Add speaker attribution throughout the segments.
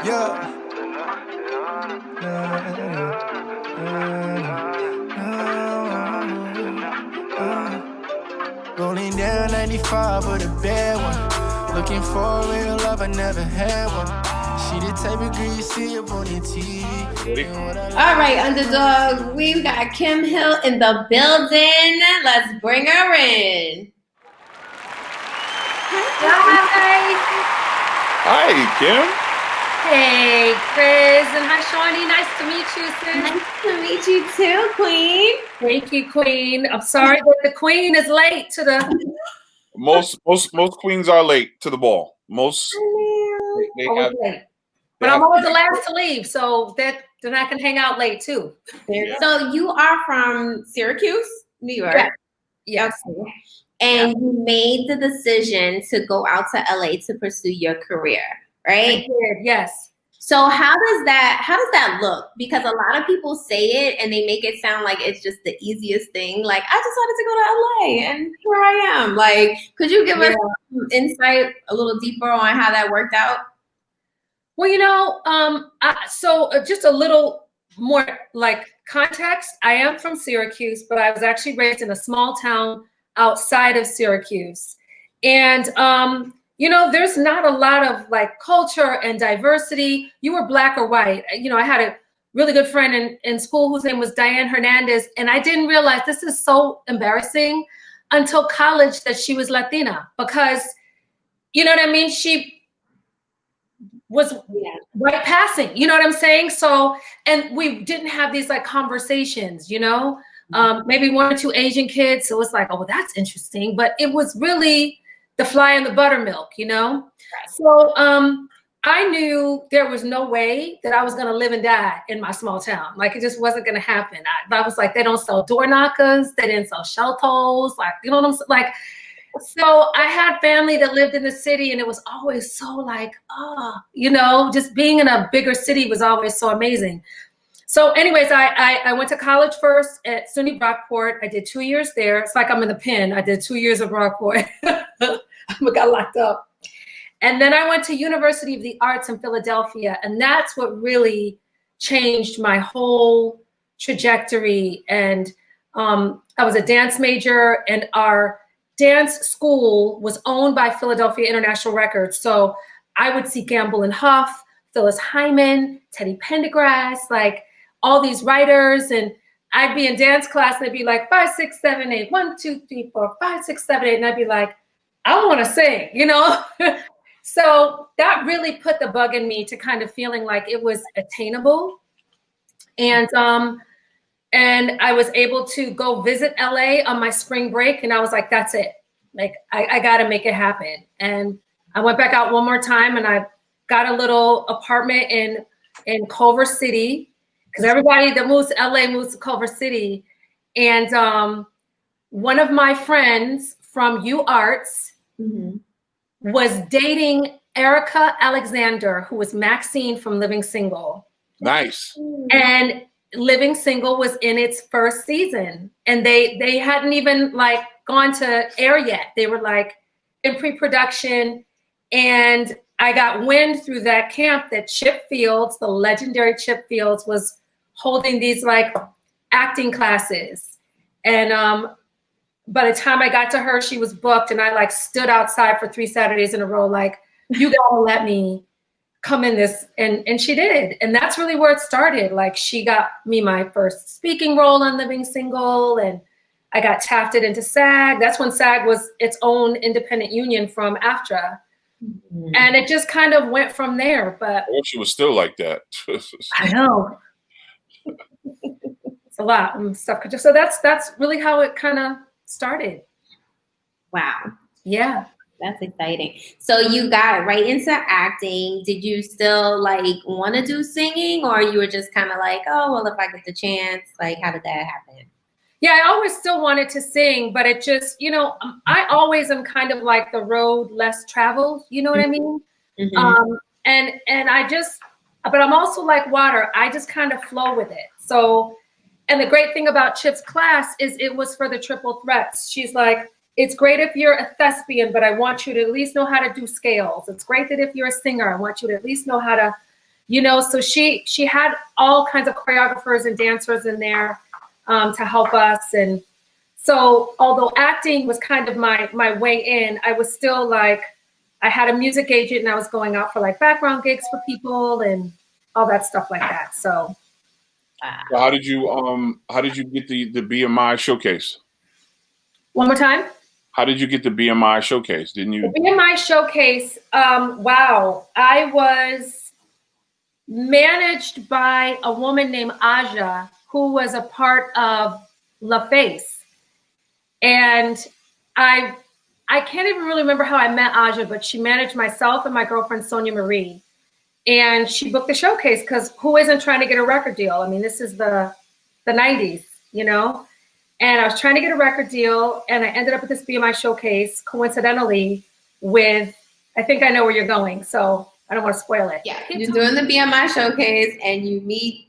Speaker 1: Yeah. Rolling down 95 with a bad one. Looking for a real love, I never had one. She the type of girl you see up on the TV.
Speaker 2: All right, UndaDog, we've got Kim Hill in the building. Let's bring her in.
Speaker 3: Hi, Kim.
Speaker 4: Hey, Chris, and hi, Shawnee. Nice to meet you, sis.
Speaker 2: Nice to meet you too, Queen.
Speaker 4: Thank you, Queen. I'm sorry that the Queen is late to the.
Speaker 3: Most queens are late to the ball. Most they
Speaker 4: Always late. But I'm always the last to leave, so that then I can hang out late too.
Speaker 3: Yeah.
Speaker 2: So you are from Syracuse, New York.
Speaker 4: Yeah. Yes.
Speaker 2: And you made the decision to go out to LA to pursue your career, right?
Speaker 4: I did, yes.
Speaker 2: So how does that look? Because a lot of people say it and they make it sound like it's just the easiest thing. Like, I just wanted to go to LA and here I am. Like, could you give us some insight a little deeper on how that worked out?
Speaker 4: Well, so just a little more like context. I am from Syracuse, but I was actually raised in a small town outside of Syracuse. And there's not a lot of like culture and diversity. You were black or white. I had a really good friend in school whose name was Diane Hernandez. And I didn't realize, this is so embarrassing, until college, that she was Latina, because, you know what I mean? She was white passing, you know what I'm saying? So, and we didn't have these like conversations, maybe one or two Asian kids. So it's like, oh, well, that's interesting. But it was really the fly in the buttermilk, Right. So I knew there was no way that I was going to live and die in my small town. Like, it just wasn't going to happen. I was like, they don't sell door knockers. They didn't sell shell toes. Like, you know what I'm saying? Like, so I had family that lived in the city, and it was always so like, just being in a bigger city was always so amazing. So anyways, I went to college first at SUNY Brockport. I did 2 years there. It's like I'm in the pen. I did 2 years of Brockport. I got locked up. And then I went to University of the Arts in Philadelphia. And that's what really changed my whole trajectory. And I was a dance major, and our dance school was owned by Philadelphia International Records. So I would see Gamble and Huff, Phyllis Hyman, Teddy Pendergrass, like all these writers. And I'd be in dance class and they'd be like 5, 6, 7, 8, 1, 2, 3, 4, 5, 6, 7, 8. And I'd be like, I want to sing, So that really put the bug in me to kind of feeling like it was attainable. And I was able to go visit LA on my spring break. And I was like, that's it. Like, I got to make it happen. And I went back out one more time, and I got a little apartment in Culver City, because everybody that moves to LA moves to Culver City. And one of my friends from UArts was dating Erica Alexander, who was Maxine from Living Single.
Speaker 3: Nice.
Speaker 4: And Living Single was in its first season, and they hadn't even like gone to air yet. They were like in pre-production. And I got wind through that camp that Chip Fields, the legendary Chip Fields, was holding these like acting classes. And by the time I got to her, she was booked, and I like stood outside for 3 Saturdays in a row, like, you gotta let me come in this. And she did. And that's really where it started. Like, she got me my first speaking role on Living Single, and I got tafted into SAG. That's when SAG was its own independent union from AFTRA. And it just kind of went from there. But
Speaker 3: I wish it was still like that.
Speaker 4: I know. It's a lot of stuff. So that's really how it kind of started.
Speaker 2: Wow.
Speaker 4: Yeah.
Speaker 2: That's exciting. So you got right into acting. Did you still like want to do singing, or you were just kind of like, oh, well, if I get the chance? Like, how did that happen?
Speaker 4: Yeah, I always still wanted to sing, but it just, I always am kind of like the road less traveled, you know what I mean? And I just, but I'm also like water. I just kind of flow with it. So, and the great thing about Chip's class is it was for the triple threats. She's like, it's great if you're a thespian, but I want you to at least know how to do scales. It's great that if you're a singer, I want you to at least know how to So she had all kinds of choreographers and dancers in there to help us. And so although acting was kind of my way in, I was still like, I had a music agent and I was going out for like background gigs for people and all that stuff like that. So
Speaker 3: how did you get the BMI showcase?
Speaker 4: one more time.
Speaker 3: How did you get the BMI showcase? Didn't you?
Speaker 4: The BMI showcase, wow. I was managed by a woman named Aja, who was a part of La Face. And I can't even really remember how I met Aja, but she managed myself and my girlfriend, Sonia Marie. And she booked the showcase because who isn't trying to get a record deal? I mean, this is the 90s, And I was trying to get a record deal, and I ended up at this BMI showcase, coincidentally, with, I think I know where you're going, so I don't want to spoil it.
Speaker 2: Yeah, you're doing the BMI showcase, and you meet.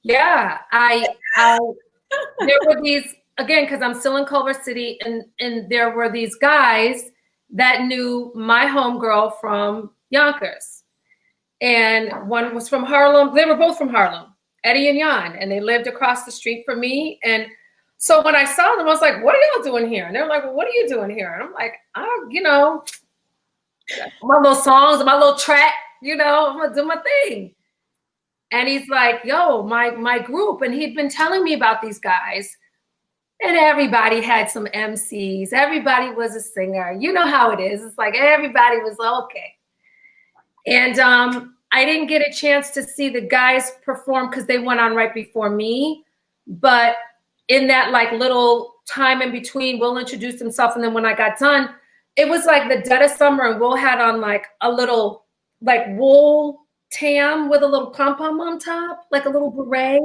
Speaker 4: Yeah, there were these, again, because I'm still in Culver City, and there were these guys that knew my homegirl from Yonkers. And one was from Harlem. They were both from Harlem. Eddie and Jan, and they lived across the street from me. And so when I saw them, I was like, what are y'all doing here? And they're like, well, what are you doing here? And I'm like, my little songs, my little track, I'm gonna do my thing. And he's like, yo, my group. And he'd been telling me about these guys. And everybody had some MCs. Everybody was a singer. You know how it is. It's like everybody was okay. And I didn't get a chance to see the guys perform because they went on right before me. But in that like little time in between, Will introduced himself. And then when I got done, it was like the dead of summer, and Will had on like a little like wool tam with a little pom-pom on top, like a little beret,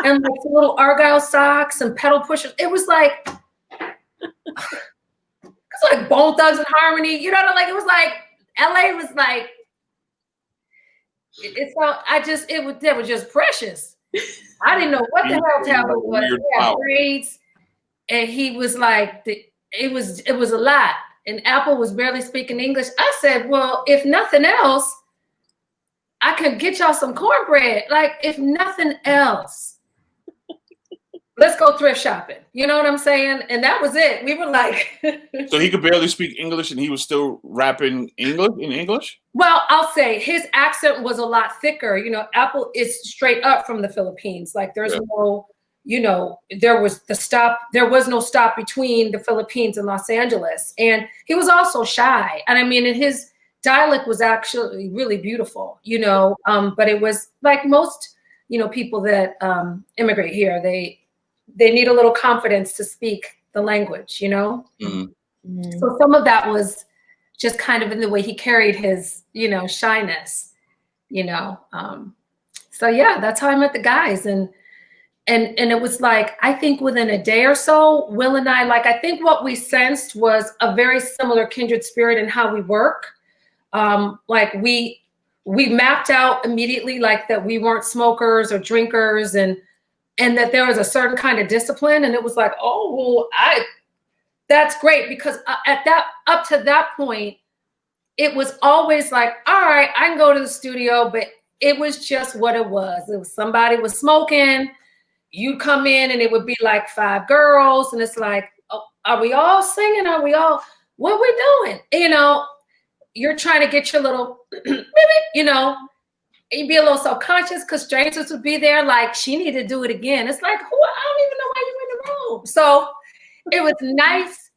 Speaker 4: and like some little Argyle socks and pedal pushers. It was like Bone Thugs and Harmony, it was like LA was like, they were just precious. I didn't know what the hell Talbot was. He had braids, and he was like, it was a lot. And Apple was barely speaking English. I said, well, if nothing else, I could get y'all some cornbread. Like, if nothing else, let's go thrift shopping. You know what I'm saying? And that was it. We were like.
Speaker 3: So he could barely speak English and he was still rapping in English? Well,
Speaker 4: I'll say his accent was a lot thicker. Apple is straight up from the Philippines. Like there's no, there was no stop between the Philippines and Los Angeles. And he was also shy. And I mean, and his dialect was actually really beautiful, but it was like most, people that immigrate here, they need a little confidence to speak the language,
Speaker 3: Mm-hmm.
Speaker 4: So some of that was just kind of in the way he carried his, shyness, So yeah, that's how I met the guys. And it was like, I think within a day or so, Will and I, I think what we sensed was a very similar kindred spirit in how we work. We mapped out immediately, that we weren't smokers or drinkers, and that there was a certain kind of discipline. And it was like, oh, that's great, because up to that point, it was always like, all right, I can go to the studio, but it was just what it was. It was somebody was smoking, you'd come in and it would be like 5 girls. And it's like, oh, are we all singing? Are we all, what are we doing? You're trying to get your little, you'd be a little self-conscious because strangers would be there like, she need to do it again. It's like, I don't even know why you're in the room. So it was nice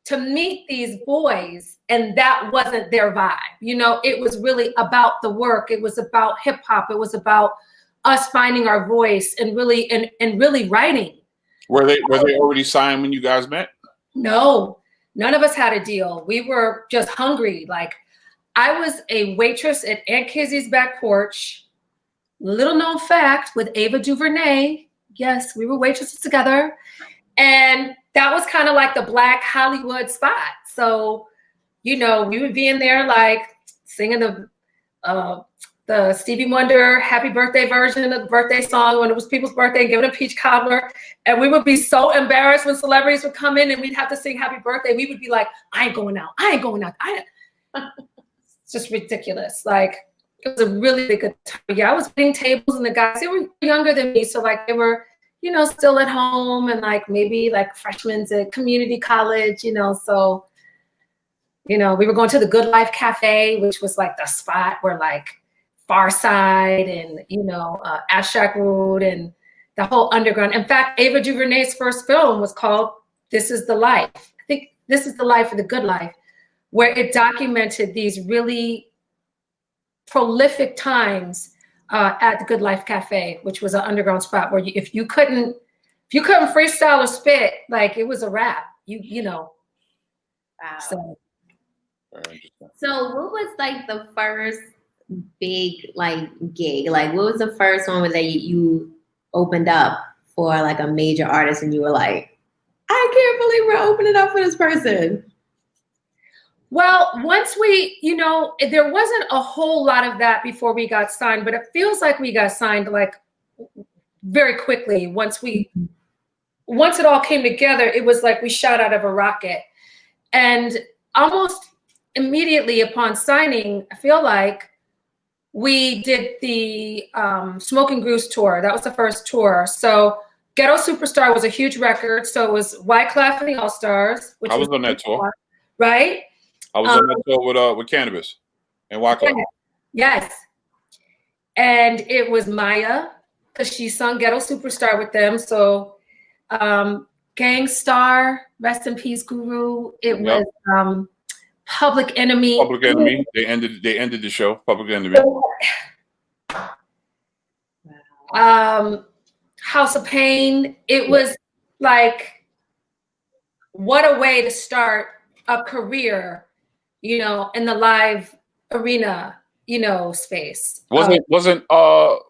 Speaker 4: to meet these boys, and that wasn't their vibe. It was really about the work. It was about hip hop. It was about us finding our voice and really writing.
Speaker 3: Were they already signed when you guys met?
Speaker 4: No, none of us had a deal. We were just hungry. Like, I was a waitress at Aunt Kizzy's back porch. Little known fact, with Ava DuVernay. Yes, we were waitresses together. And that was kind of like the Black Hollywood spot. So, we would be in there singing the Stevie Wonder Happy Birthday version of the birthday song when it was people's birthday, and giving a peach cobbler. And we would be so embarrassed when celebrities would come in and we'd have to sing Happy Birthday. We would be like, I ain't going out. It's just ridiculous. It was a really good time. Yeah, I was waiting tables, and the guys, they were younger than me, so like they were, you know, still at home and like maybe like freshmen at community college, you know. So, you know, we were going to the Good Life Cafe, which was like the spot where like Far Side and, you know, Ashak Road and the whole underground. In fact, Ava DuVernay's first film was called This Is the Life. I think This Is the Life or The Good Life, where it documented these really prolific times at the Good Life Cafe, which was an underground spot where if you couldn't freestyle or spit, like it was a wrap. You know.
Speaker 2: Wow. So what was like the first big like gig? Like what was the first one that you opened up for like a major artist and you were like, I can't believe we're opening up for this person?
Speaker 4: Well, once we, you know, there wasn't a whole lot of that before we got signed, but it feels like we got signed like very quickly. Once it all came together, it was like we shot out of a rocket. And almost immediately upon signing, I feel like we did the Smoking Grooves tour. That was the first tour. So Ghetto Superstar was a huge record. So it was Wyclef and the All-Stars.
Speaker 3: I was on that tour.
Speaker 4: Right?
Speaker 3: I was on that tour with Cannabis and Wyclef.
Speaker 4: Yes. And it was Maya, because she sung Ghetto Superstar with them. So Gangstar, rest in peace, Guru. It was Public Enemy.
Speaker 3: Public Enemy. They ended the show. Public Enemy.
Speaker 4: House of Pain. It was like, what a way to start a career, you know, in the live arena, you know, space.
Speaker 3: Wasn't Busta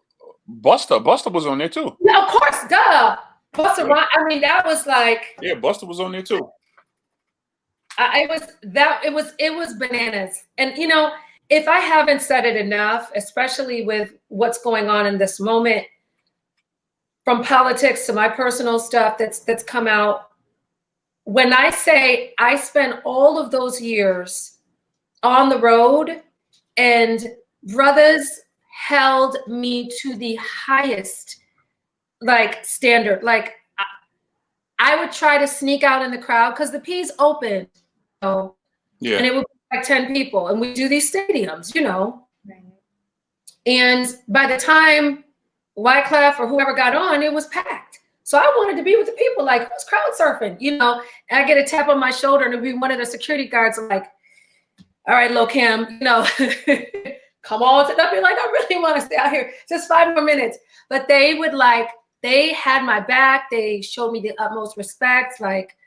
Speaker 3: was on there too?
Speaker 4: Yeah, of course, duh. Busta, I mean, that was like,
Speaker 3: yeah, Busta was on there too.
Speaker 4: It was bananas. And you know, if I haven't said it enough, especially with what's going on in this moment, from politics to my personal stuff that's come out, when I say I spent all of those years on the road and brothers held me to the highest like standard. Like I would try to sneak out in the crowd because the P's open, you know, and it would be like 10 people, and we do these stadiums, you know. Right. And by the time Wyclef or whoever got on, it was packed. So I wanted to be with the people, like, who's crowd surfing, you know? And I get a tap on my shoulder, and it'd be one of the security guards, like, all right, Lil Kim, you know, come on. And I'd be like, I really want to stay out here just 5 more minutes. But they would like, they had my back. They showed me the utmost respect. Like,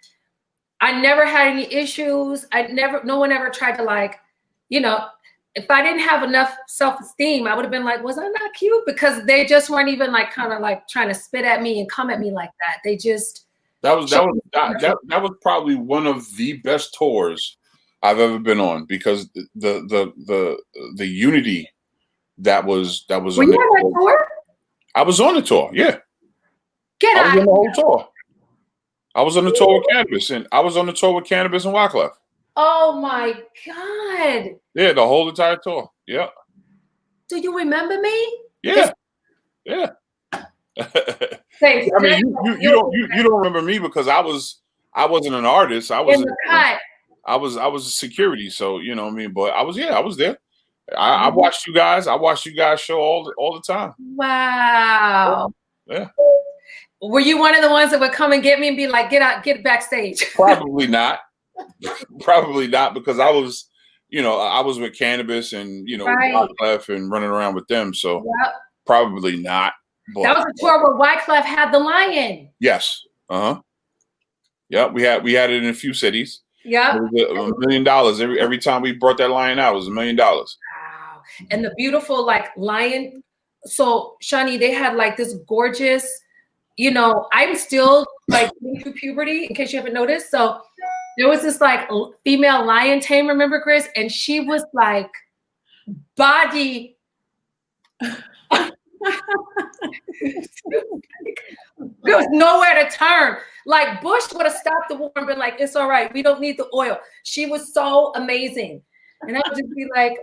Speaker 4: I never had any issues. No one ever tried to like, you know, if I didn't have enough self-esteem, I would have been like, was I not cute? Because they just weren't even like kind of like trying to spit at me and come at me like that. They just
Speaker 3: that was probably one of the best tours I've ever been on, because the unity that was
Speaker 4: Were you on that tour?
Speaker 3: I was on the tour, yeah.
Speaker 4: I
Speaker 3: was on the whole tour. I was on the tour with Cannabis, and Wyclef.
Speaker 4: Oh my God.
Speaker 3: Yeah, the whole entire tour. Yeah.
Speaker 4: Do you remember me?
Speaker 3: Yeah. Yeah.
Speaker 4: Thanks.
Speaker 3: I mean, you don't remember me because I wasn't an artist. I was security, so you know what I mean. But I was there. I watched you guys. I watched you guys show all the time.
Speaker 4: Wow.
Speaker 3: Yeah.
Speaker 4: Were you one of the ones that would come and get me and be like, get backstage?
Speaker 3: Probably not. Probably not, because I was with Cannabis and Wyclef and running around with them. So probably not. But
Speaker 4: that was a tour where Wyclef had the lion.
Speaker 3: Yes. Yep. We had it in a few cities.
Speaker 4: Yep.
Speaker 3: It was $1 million every time we brought that lion out. It was $1 million.
Speaker 4: Wow. And the beautiful like lion. So Shani, they had like this gorgeous, you know, I'm still like going through puberty, in case you haven't noticed. So there was this like female lion tame, remember, Chris? And she was like body. There was nowhere to turn. Like Bush would have stopped the war and been like, it's all right, we don't need the oil. She was so amazing. And I would just be like,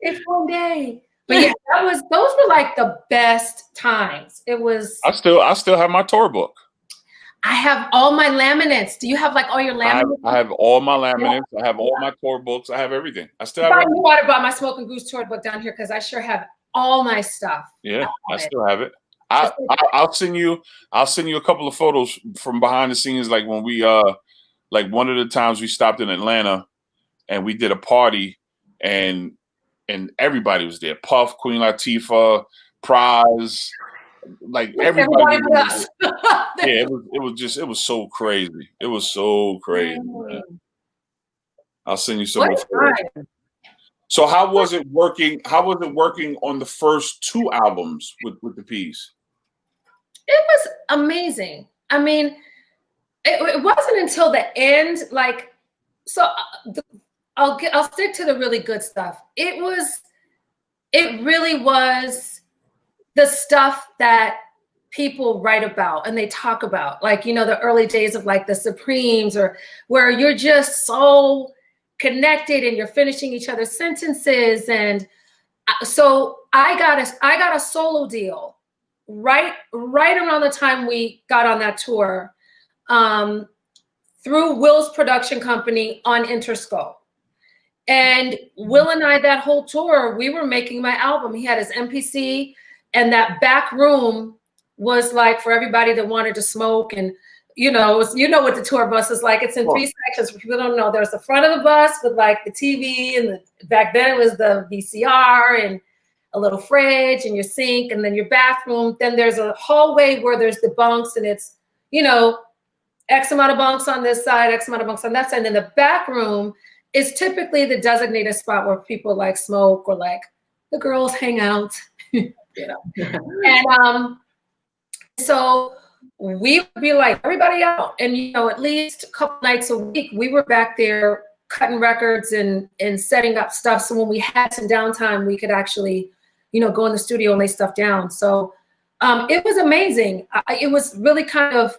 Speaker 4: It's one day. But yeah, those were like the best times. It was.
Speaker 3: I still have my tour book.
Speaker 4: I have all my laminates. Do you have like all your laminates?
Speaker 3: I have all my laminates. Yeah. I have all my tour books. I have everything. I still have
Speaker 4: I knew I'd have brought my Smoke and Goose tour book down here because I sure have all my stuff.
Speaker 3: Yeah, I still have it. I'll send you a couple of photos from behind the scenes, like when we like one of the times we stopped in Atlanta and we did a party and everybody was there. Puff, Queen Latifah, Prize, like everybody was there. Yeah, it was so crazy. It was so crazy, man. I'll send you some more photos. So how was it working? How was it working on the first 2 albums with the P's?
Speaker 4: It was amazing. I mean, it wasn't until the end, like, so I'll stick to the really good stuff. It really was the stuff that people write about and they talk about, like, you know, the early days of like the Supremes, or where you're just so connected and you're finishing each other's sentences. And so I got a solo deal right around the time we got on that tour, through Wil's production company on Interscope. And Wil and I, that whole tour, we were making my album. He had his MPC, and that back room was like for everybody that wanted to smoke. And you know what the tour bus is like. It's in 3 sections. For people don't know, there's the front of the bus with like the TV, and back then it was the VCR and a little fridge and your sink, and then your bathroom. Then there's a hallway where there's the bunks, and it's, you know, X amount of bunks on this side, X amount of bunks on that side. And then the back room is typically the designated spot where people like smoke, or like the girls hang out, you know. And so we would be like, everybody out. And, you know, at least a couple nights a week, we were back there cutting records and setting up stuff. So when we had some downtime, we could actually, you know, go in the studio and lay stuff down. So it was amazing. It was really kind of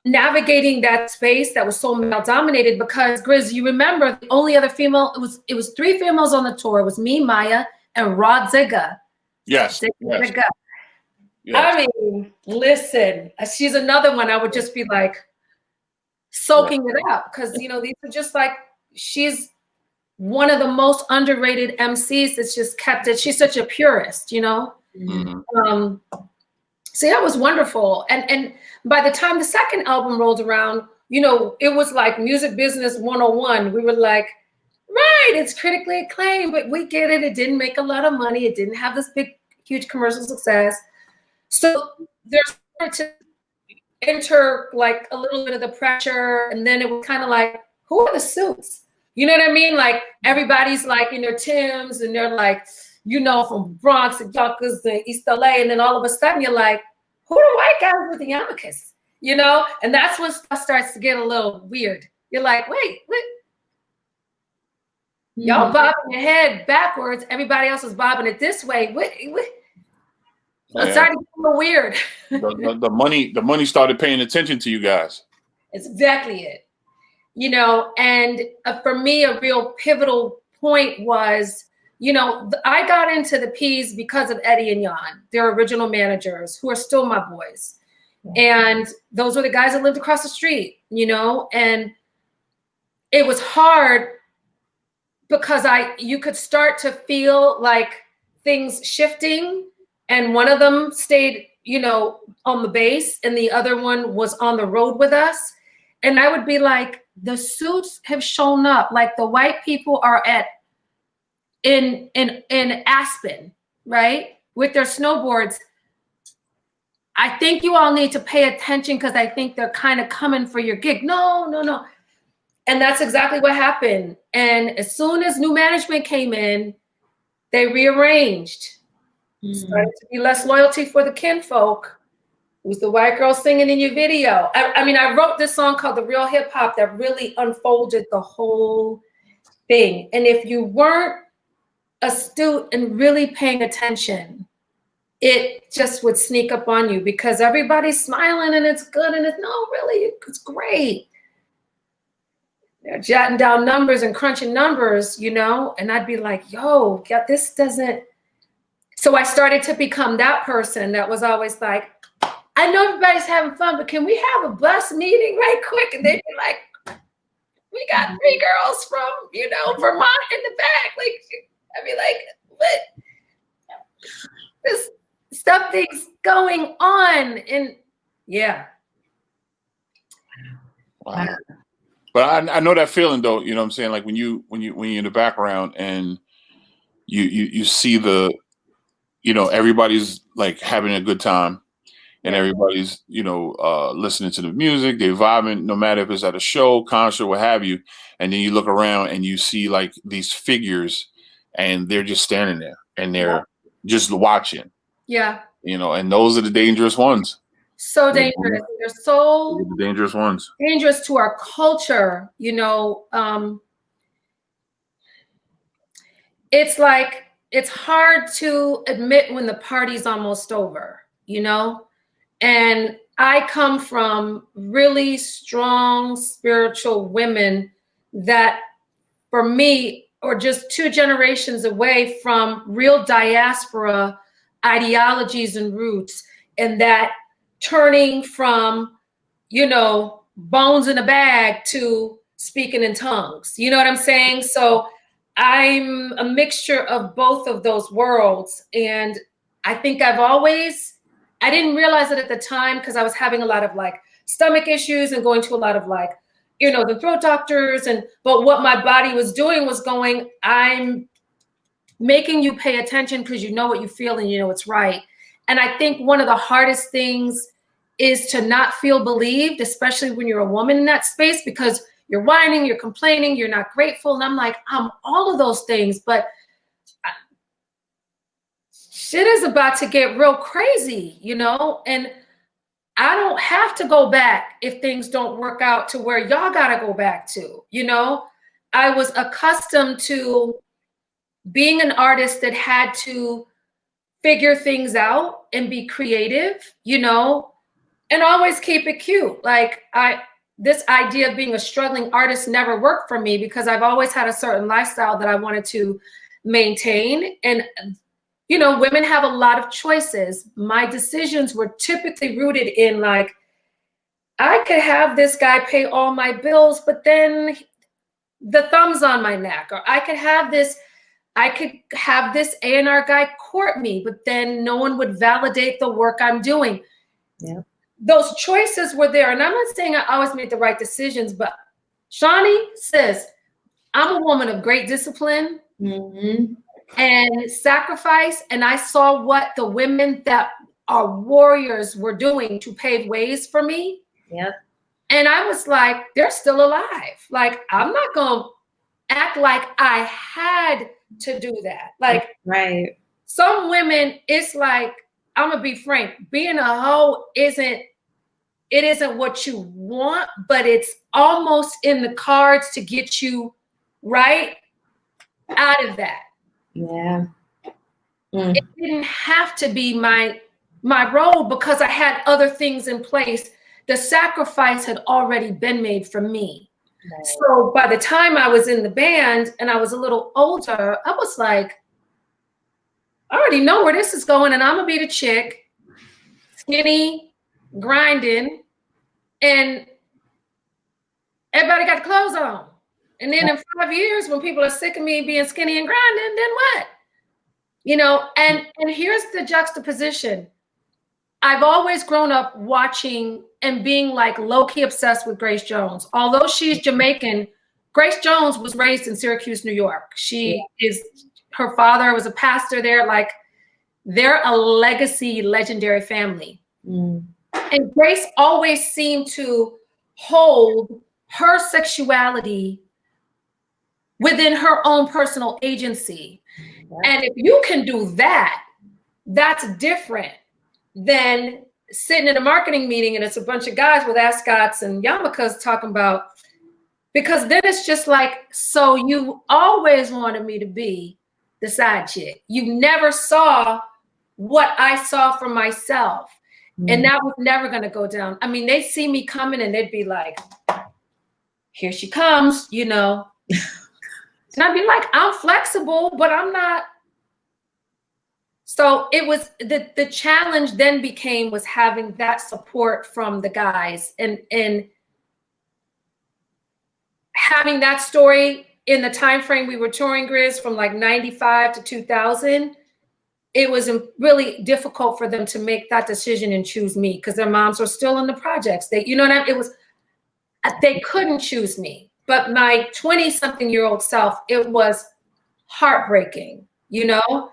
Speaker 4: navigating that space that was so male dominated, because Grizz, you remember the only other female, it was 3 females on the tour. It was me, Maya, and Rod Zigga.
Speaker 3: Yes.
Speaker 4: Zigga. Yes. I mean, listen, she's another one I would just be like soaking it up, because, you know, these are just like, she's one of the most underrated MCs that's just kept it. She's such a purist, you know? Mm-hmm. So yeah, it was wonderful. And by the time the second album rolled around, you know, it was like music business 101. We were like, right, it's critically acclaimed, but we get it. It didn't make a lot of money. It didn't have this big, huge commercial success. So there's to enter like a little bit of the pressure. And then it was kind of like, who are the Suits? You know what I mean? Like everybody's like in their Timbs, and they're like, you know, from Bronx and Yonkers and East LA. And then all of a sudden you're like, who are the white guys with the yarmulkes? You know? And that's when stuff starts to get a little weird. You're like, wait. Y'all bobbing your head backwards. Everybody else is bobbing it this way. It started to get a little weird.
Speaker 3: the money started paying attention to you guys.
Speaker 4: It's exactly it. You know, and for me, a real pivotal point was, you know, I got into the P's because of Eddie and Jan, their original managers, who are still my boys. And those were the guys that lived across the street, you know, and it was hard because you could start to feel like things shifting, and one of them stayed, you know, on the base and the other one was on the road with us. And I would be like, the Suits have shown up, like the white people are in Aspen, right? With their snowboards. I think you all need to pay attention because I think they're kind of coming for your gig. No. And that's exactly what happened. And as soon as new management came in, they rearranged. Started to be less loyalty for the kinfolk. It was the white girl singing in your video. I mean, I wrote this song called The Real Hip Hop that really unfolded the whole thing. And if you weren't astute and really paying attention, it just would sneak up on you because everybody's smiling and it's good and it's no, really, it's great. They're jotting down numbers and crunching numbers, you know, and I'd be like, yo, yeah, this doesn't. So I started to become that person that was always like, I know everybody's having fun, but can we have a bus meeting right quick? And they'd be like, we got 3 girls from, you know, Vermont in the back. Like, I'd be like, what? This something's going on. And yeah.
Speaker 3: Wow. But I know that feeling though, you know what I'm saying? Like when you're in the background and you see the, you know, everybody's like having a good time and everybody's, you know, listening to the music, they're vibing, no matter if it's at a show, concert, what have you. And then you look around and you see like these figures and they're just standing there and they're just watching.
Speaker 4: Yeah.
Speaker 3: You know, and those are the dangerous ones.
Speaker 4: So dangerous. They're so
Speaker 3: the dangerous ones.
Speaker 4: Dangerous to our culture, you know. It's like, it's hard to admit when the party's almost over, you know? And I come from really strong spiritual women that, for me, are just 2 generations away from real diaspora ideologies and roots, and that turning from, you know, bones in a bag to speaking in tongues. You know what I'm saying? So I'm a mixture of both of those worlds. And I think I didn't realize it at the time because I was having a lot of like stomach issues and going to a lot of like, you know, the throat doctors. But what my body was doing was going, I'm making you pay attention because you know what you feel and you know it's right. And I think one of the hardest things is to not feel believed, especially when you're a woman in that space, because you're whining, you're complaining, you're not grateful. And I'm like, I'm all of those things, but shit is about to get real crazy, you know? And I don't have to go back if things don't work out to where y'all gotta go back to, you know? I was accustomed to being an artist that had to figure things out and be creative, you know, and always keep it cute. Like this idea of being a struggling artist never worked for me because I've always had a certain lifestyle that I wanted to maintain. And, you know, women have a lot of choices. My decisions were typically rooted in like, I could have this guy pay all my bills, but then the thumb's on my neck, or I could have this A&R guy court me, but then no one would validate the work I'm doing.
Speaker 2: Yeah.
Speaker 4: Those choices were there. And I'm not saying I always made the right decisions, but Shawnee says, I'm a woman of great discipline and sacrifice. And I saw what the women that are warriors were doing to pave ways for me.
Speaker 2: Yep.
Speaker 4: And I was like, they're still alive. Like, I'm not going to act like I had to do that. Like,
Speaker 2: right.
Speaker 4: Some women, it's like, I'm gonna be frank, being a hoe isn't what you want, but it's almost in the cards to get you right out of that.
Speaker 2: Yeah.
Speaker 4: It didn't have to be my role because I had other things in place. The sacrifice had already been made for me. Right. So by the time I was in the band and I was a little older, I was like, I already know where this is going, and I'm gonna be the chick, skinny, grinding, and everybody got the clothes on. And then in 5 years, when people are sick of me being skinny and grinding, then what? You know, and here's the juxtaposition. I've always grown up watching and being like low-key obsessed with Grace Jones. Although she's Jamaican, Grace Jones was raised in Syracuse, New York. Her father was a pastor there. Like, they're a legacy, legendary family. And Grace always seemed to hold her sexuality within her own personal agency. And if you can do that, that's different than sitting in a marketing meeting and it's a bunch of guys with ascots and yarmulkes talking about, because then it's just like, so you always wanted me to be the side chick. You never saw what I saw for myself. And that was never going to go down. I mean, they'd see me coming and they'd be like, here she comes, you know. And I'd be like, I'm flexible, but I'm not. So it was the challenge then was having that support from the guys and having that story in the time frame we were touring, Grizz, from like 95 to 2000. It was really difficult for them to make that decision and choose me because their moms were still in the projects. They, you know what I mean? They couldn't choose me. But my 20-something-year-old self, it was heartbreaking, you know?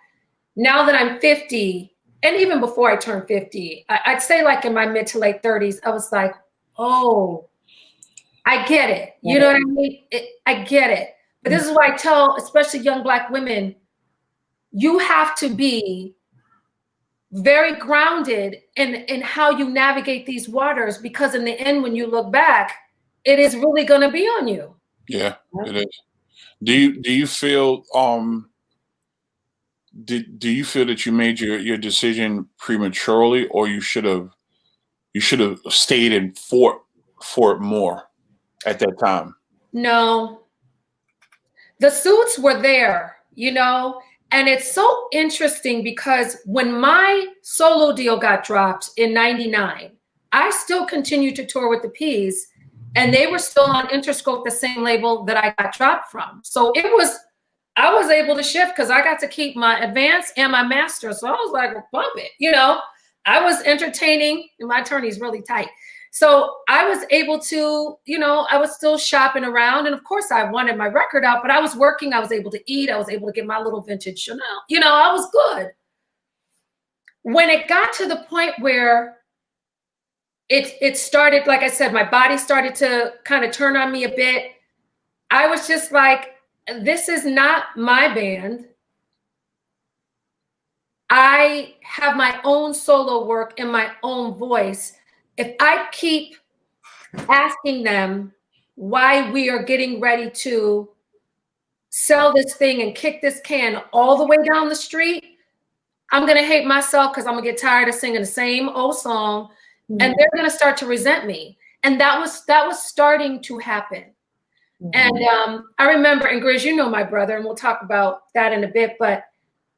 Speaker 4: Now that I'm 50, and even before I turned 50, I'd say like in my mid to late 30s, I was like, oh, I get it. You know what I mean? I get it. But this is why I tell, especially young Black women, you have to be very grounded in how you navigate these waters, because in the end, when you look back, it is really going to be on you.
Speaker 3: Yeah, it is. Do you feel do you feel that you made your decision prematurely, or you should have stayed and fought for it more at that time?
Speaker 4: No, the suits were there, you know, and it's so interesting because when my solo deal got dropped in '99, I still continued to tour with the Peas, and they were still on Interscope, the same label that I got dropped from. So I was able to shift because I got to keep my advance and my master. So I was like, well, bump it. You know, I was entertaining, and my attorney's really tight. So I was able to, you know, I was still shopping around. And of course I wanted my record out, but I was working. I was able to eat. I was able to get my little vintage Chanel. You know, I was good. When it got to the point where it started, like I said, my body started to kind of turn on me a bit. I was just like, this is not my band. I have my own solo work and my own voice. If I keep asking them why we are getting ready to sell this thing and kick this can all the way down the street, I'm going to hate myself because I'm going to get tired of singing the same old song, and they're going to start to resent me. And that was starting to happen. And I remember, and Grizz, you know my brother, and we'll talk about that in a bit, but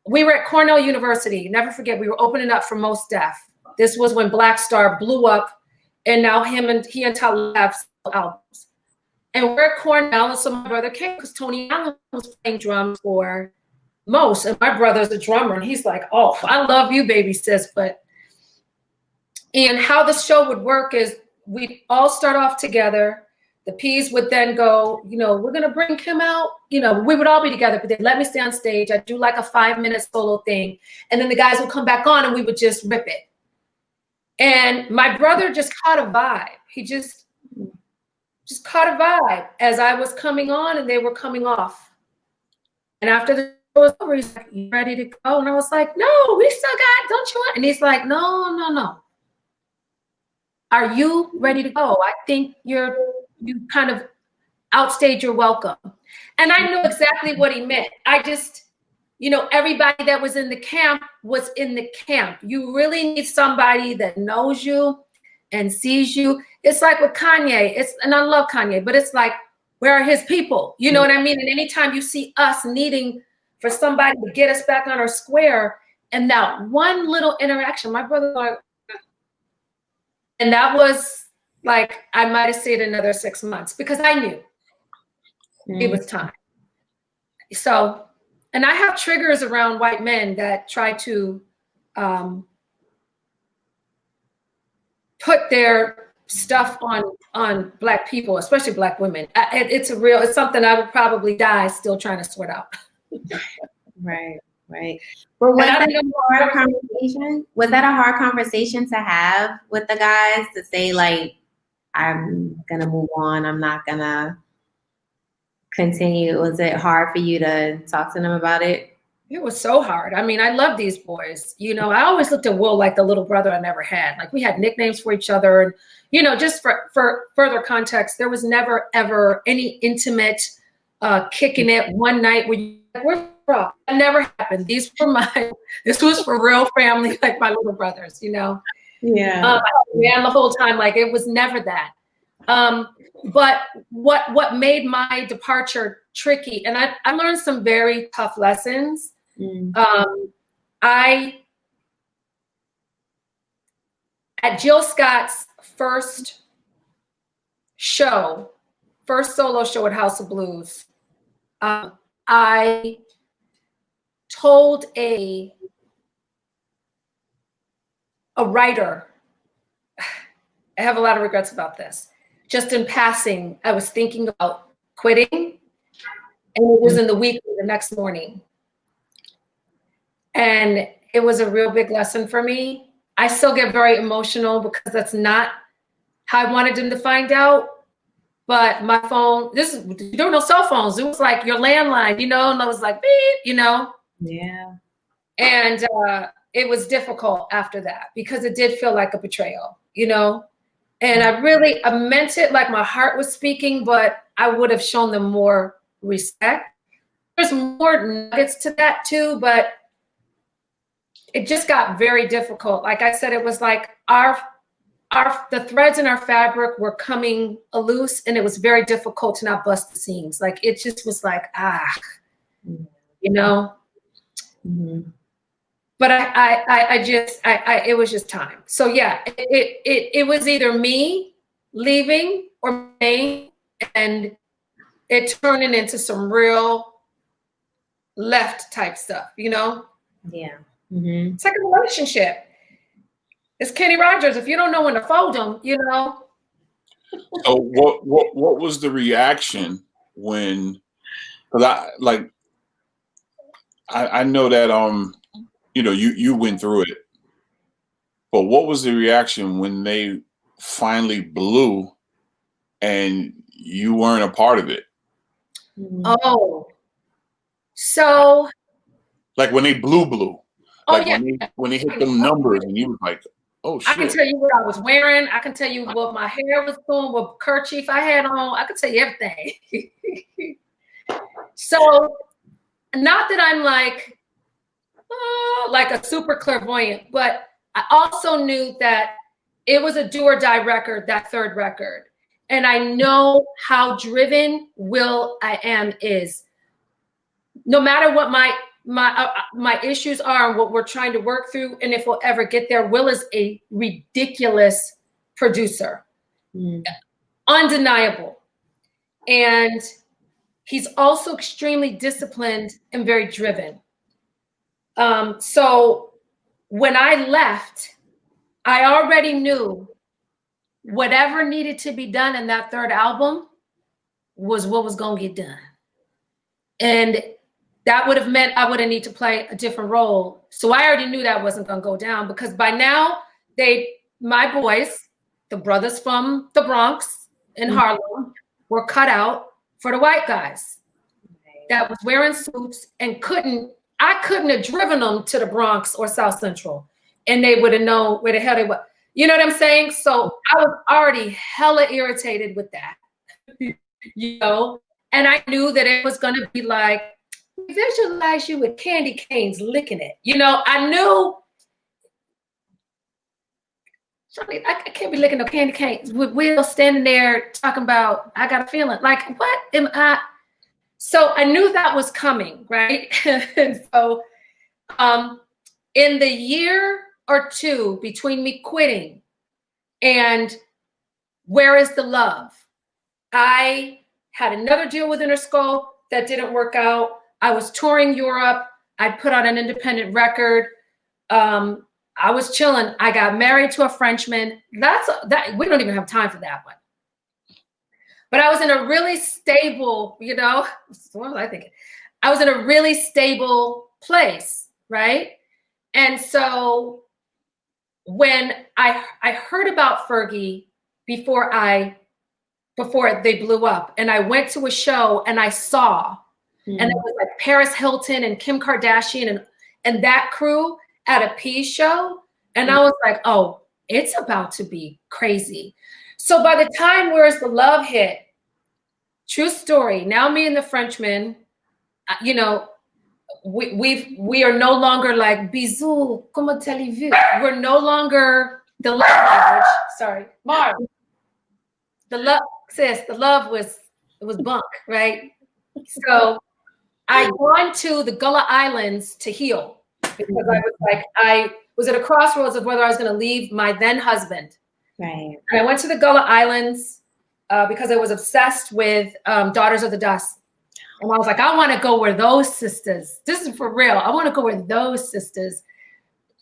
Speaker 4: we were at Cornell University. Never forget, we were opening up for Mos Def. This was when Black Star blew up, and now he and Tyler have albums. And we're at Cornell, and so my brother came because Tony Allen was playing drums for Mos, and my brother's a drummer, and he's like, oh, I love you, baby sis, but... And how the show would work is we'd all start off together. The Peas would then go, you know, we're going to bring Kim out. You know, we would all be together, but they'd let me stay on stage. I'd do like a 5-minute solo thing. And then the guys would come back on and we would just rip it. And my brother just caught a vibe. He just caught a vibe as I was coming on and they were coming off. And after the show was over, he's like, you ready to go? And I was like, no, we still got, don't you want? And he's like, no. Are you ready to go? I think you kind of outstayed your welcome. And I knew exactly what he meant. I just, you know, everybody that was in the camp was in the camp. You really need somebody that knows you and sees you. It's like with Kanye, and I love Kanye, but it's like, where are his people? You know what I mean? And anytime you see us needing for somebody to get us back on our square, and that one little interaction, my brother, like, and that was like, I might have stayed another 6 months because I knew it was time. So, and I have triggers around white men that try to put their stuff on Black people, especially Black women. It's something I would probably die still trying to sort out.
Speaker 2: Right. Well, was that a hard conversation? Was that a hard conversation to have with the guys to say, like, I'm gonna move on, I'm not gonna continue? Was it hard for you to talk to them about it?
Speaker 4: It was so hard. I mean, I love these boys. You know, I always looked at Will like the little brother I never had. Like, we had nicknames for each other. And, you know, just for further context, there was never, ever any intimate kicking it one night where you like, we're that never happened. This was for real family, like my little brothers, you know?
Speaker 2: Yeah.
Speaker 4: And the whole time, like, it was never that. But what made my departure tricky, and I learned some very tough lessons. At Jill Scott's first solo show at House of Blues, I told a writer, I have a lot of regrets about this. Just in passing, I was thinking about quitting, and it was in the week the next morning. And it was a real big lesson for me. I still get very emotional because that's not how I wanted them to find out. But my phone, there were no cell phones. It was like your landline, you know, and I was like, beep, you know?
Speaker 2: Yeah.
Speaker 4: And it was difficult after that because it did feel like a betrayal, you know? And I meant it like my heart was speaking, but I would have shown them more respect. There's more nuggets to that too, but it just got very difficult. Like I said, it was like the threads in our fabric were coming loose, and it was very difficult to not bust the seams. Like it just was like, you know. But it was just time. So yeah, it was either me leaving or me, and it turning into some real left type stuff, you know?
Speaker 2: Yeah.
Speaker 4: It's like a relationship. It's Kenny Rogers. If you don't know when to fold them, you know.
Speaker 3: So what was the reaction when? Because I know that you know you went through it, but what was the reaction when they finally blew and you weren't a part of it?
Speaker 4: Oh, so
Speaker 3: like when they blew.
Speaker 4: Oh,
Speaker 3: like
Speaker 4: yeah.
Speaker 3: when they hit them numbers and you was like, oh shit.
Speaker 4: I can tell you what I was wearing. I can tell you what my hair was doing, what kerchief I had on. I can tell you everything. So, not that I'm like a super clairvoyant, but I also knew that it was a do or die record, that third record. And I know how driven Will I Am is. No matter what my issues are and what we're trying to work through, and if we'll ever get there, Will is a ridiculous producer, undeniable. And he's also extremely disciplined and very driven. So when I left, I already knew whatever needed to be done in that third album was what was going to get done. And that would have meant I would have need to play a different role. So I already knew that wasn't going to go down because by now my boys, the brothers from the Bronx in Harlem, were cut out for the white guys that was wearing suits and I couldn't have driven them to the Bronx or South Central and they would have known where the hell they were. You know what I'm saying? So I was already hella irritated with that, you know? And I knew that it was going to be like, visualize you with candy canes licking it. You know, I knew I can't be licking no candy canes with Will standing there talking about, I got a feeling. Like, what am I? So I knew that was coming, right? And so in the year or two between me quitting and Where Is the Love, I had another deal with Interscope that didn't work out. I was touring Europe. I put out an independent record. I was chilling. I got married to a Frenchman. That we don't even have time for that one. But I was in a really stable, you know, what was I thinking? I was in a really stable place, right? And so when I heard about Fergie before they blew up, and I went to a show and I saw, and it was like Paris Hilton and Kim Kardashian and that crew at a Peace show. And I was like, oh, it's about to be crazy. So by the time Where's the Love hit, true story, now me and the Frenchman, you know, we are no longer like, bisous, comment allez-vous? We're no longer the love language. Sorry, Marv. the love, sis, the love was, it was bunk, right? So I gone to the Gullah Islands to heal because I was at a crossroads of whether I was going to leave my then husband.
Speaker 2: Right.
Speaker 4: And I went to the Gullah Islands because I was obsessed with Daughters of the Dust. And I was like, I want to go where those sisters, this is for real. I want to go where those sisters.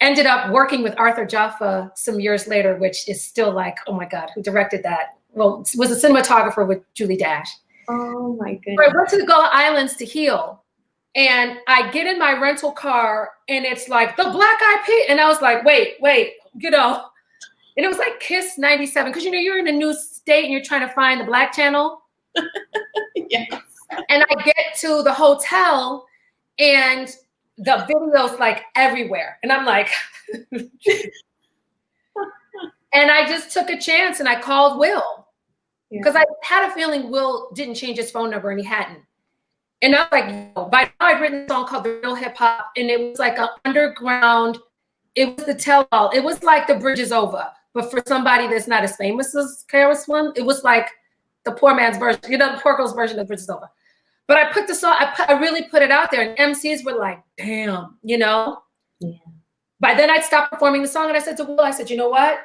Speaker 4: Ended up working with Arthur Jaffa some years later, which is still like, oh my God, who directed that? Well, was a cinematographer with Julie Dash.
Speaker 2: Oh my goodness.
Speaker 4: So I went to the Gullah Islands to heal. And I get in my rental car and it's like the Black Eyed Peas. And I was like, wait, you know, and it was like Kiss 97. Cause you know, you're in a new state and you're trying to find the Black channel.
Speaker 2: Yes.
Speaker 4: And I get to the hotel and the video's like everywhere. And I'm like, and I just took a chance and I called Will because I had a feeling Will didn't change his phone number and he hadn't. And I was like, yo, by now I'd written a song called The Real Hip Hop, and it was like an underground, it was the tell-all. It was like The Bridge Is Over, but for somebody that's not as famous as Karis One, it was like the poor man's version, you know, the poor girl's version of The Bridge Is Over. But I put the song, I really put it out there, and MCs were like, damn, you know?
Speaker 2: Yeah.
Speaker 4: By then I'd stopped performing the song, and I said to Will, I said, you know what?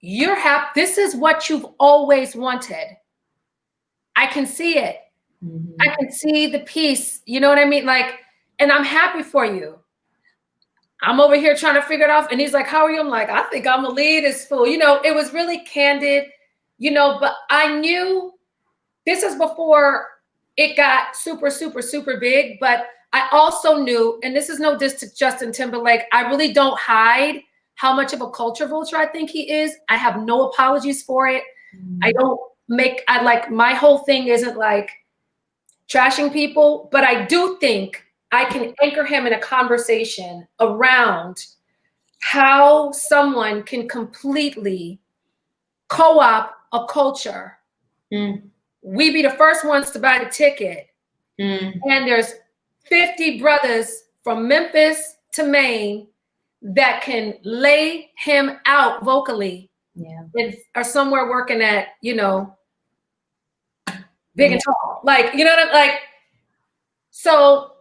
Speaker 4: You're happy. This is what you've always wanted. I can see it.
Speaker 2: Mm-hmm.
Speaker 4: I can see the piece, you know what I mean? Like, and I'm happy for you. I'm over here trying to figure it out. And he's like, how are you? I'm like, I think I'm a lead this fool. You know, it was really candid, you know, but I knew this is before it got super, super, super big. But I also knew, and this is no diss to Justin Timberlake, I really don't hide how much of a culture vulture I think he is. I have no apologies for it.
Speaker 2: Mm-hmm.
Speaker 4: I don't make, I like, my whole thing isn't like trashing people, but I do think I can anchor him in a conversation around how someone can completely co-opt a culture.
Speaker 2: Mm.
Speaker 4: We be the first ones to buy the ticket.
Speaker 2: Mm.
Speaker 4: And there's 50 brothers from Memphis to Maine that can lay him out vocally.
Speaker 2: Yeah.
Speaker 4: And are somewhere working at, you know, big and tall. Like, you know what I'm like? So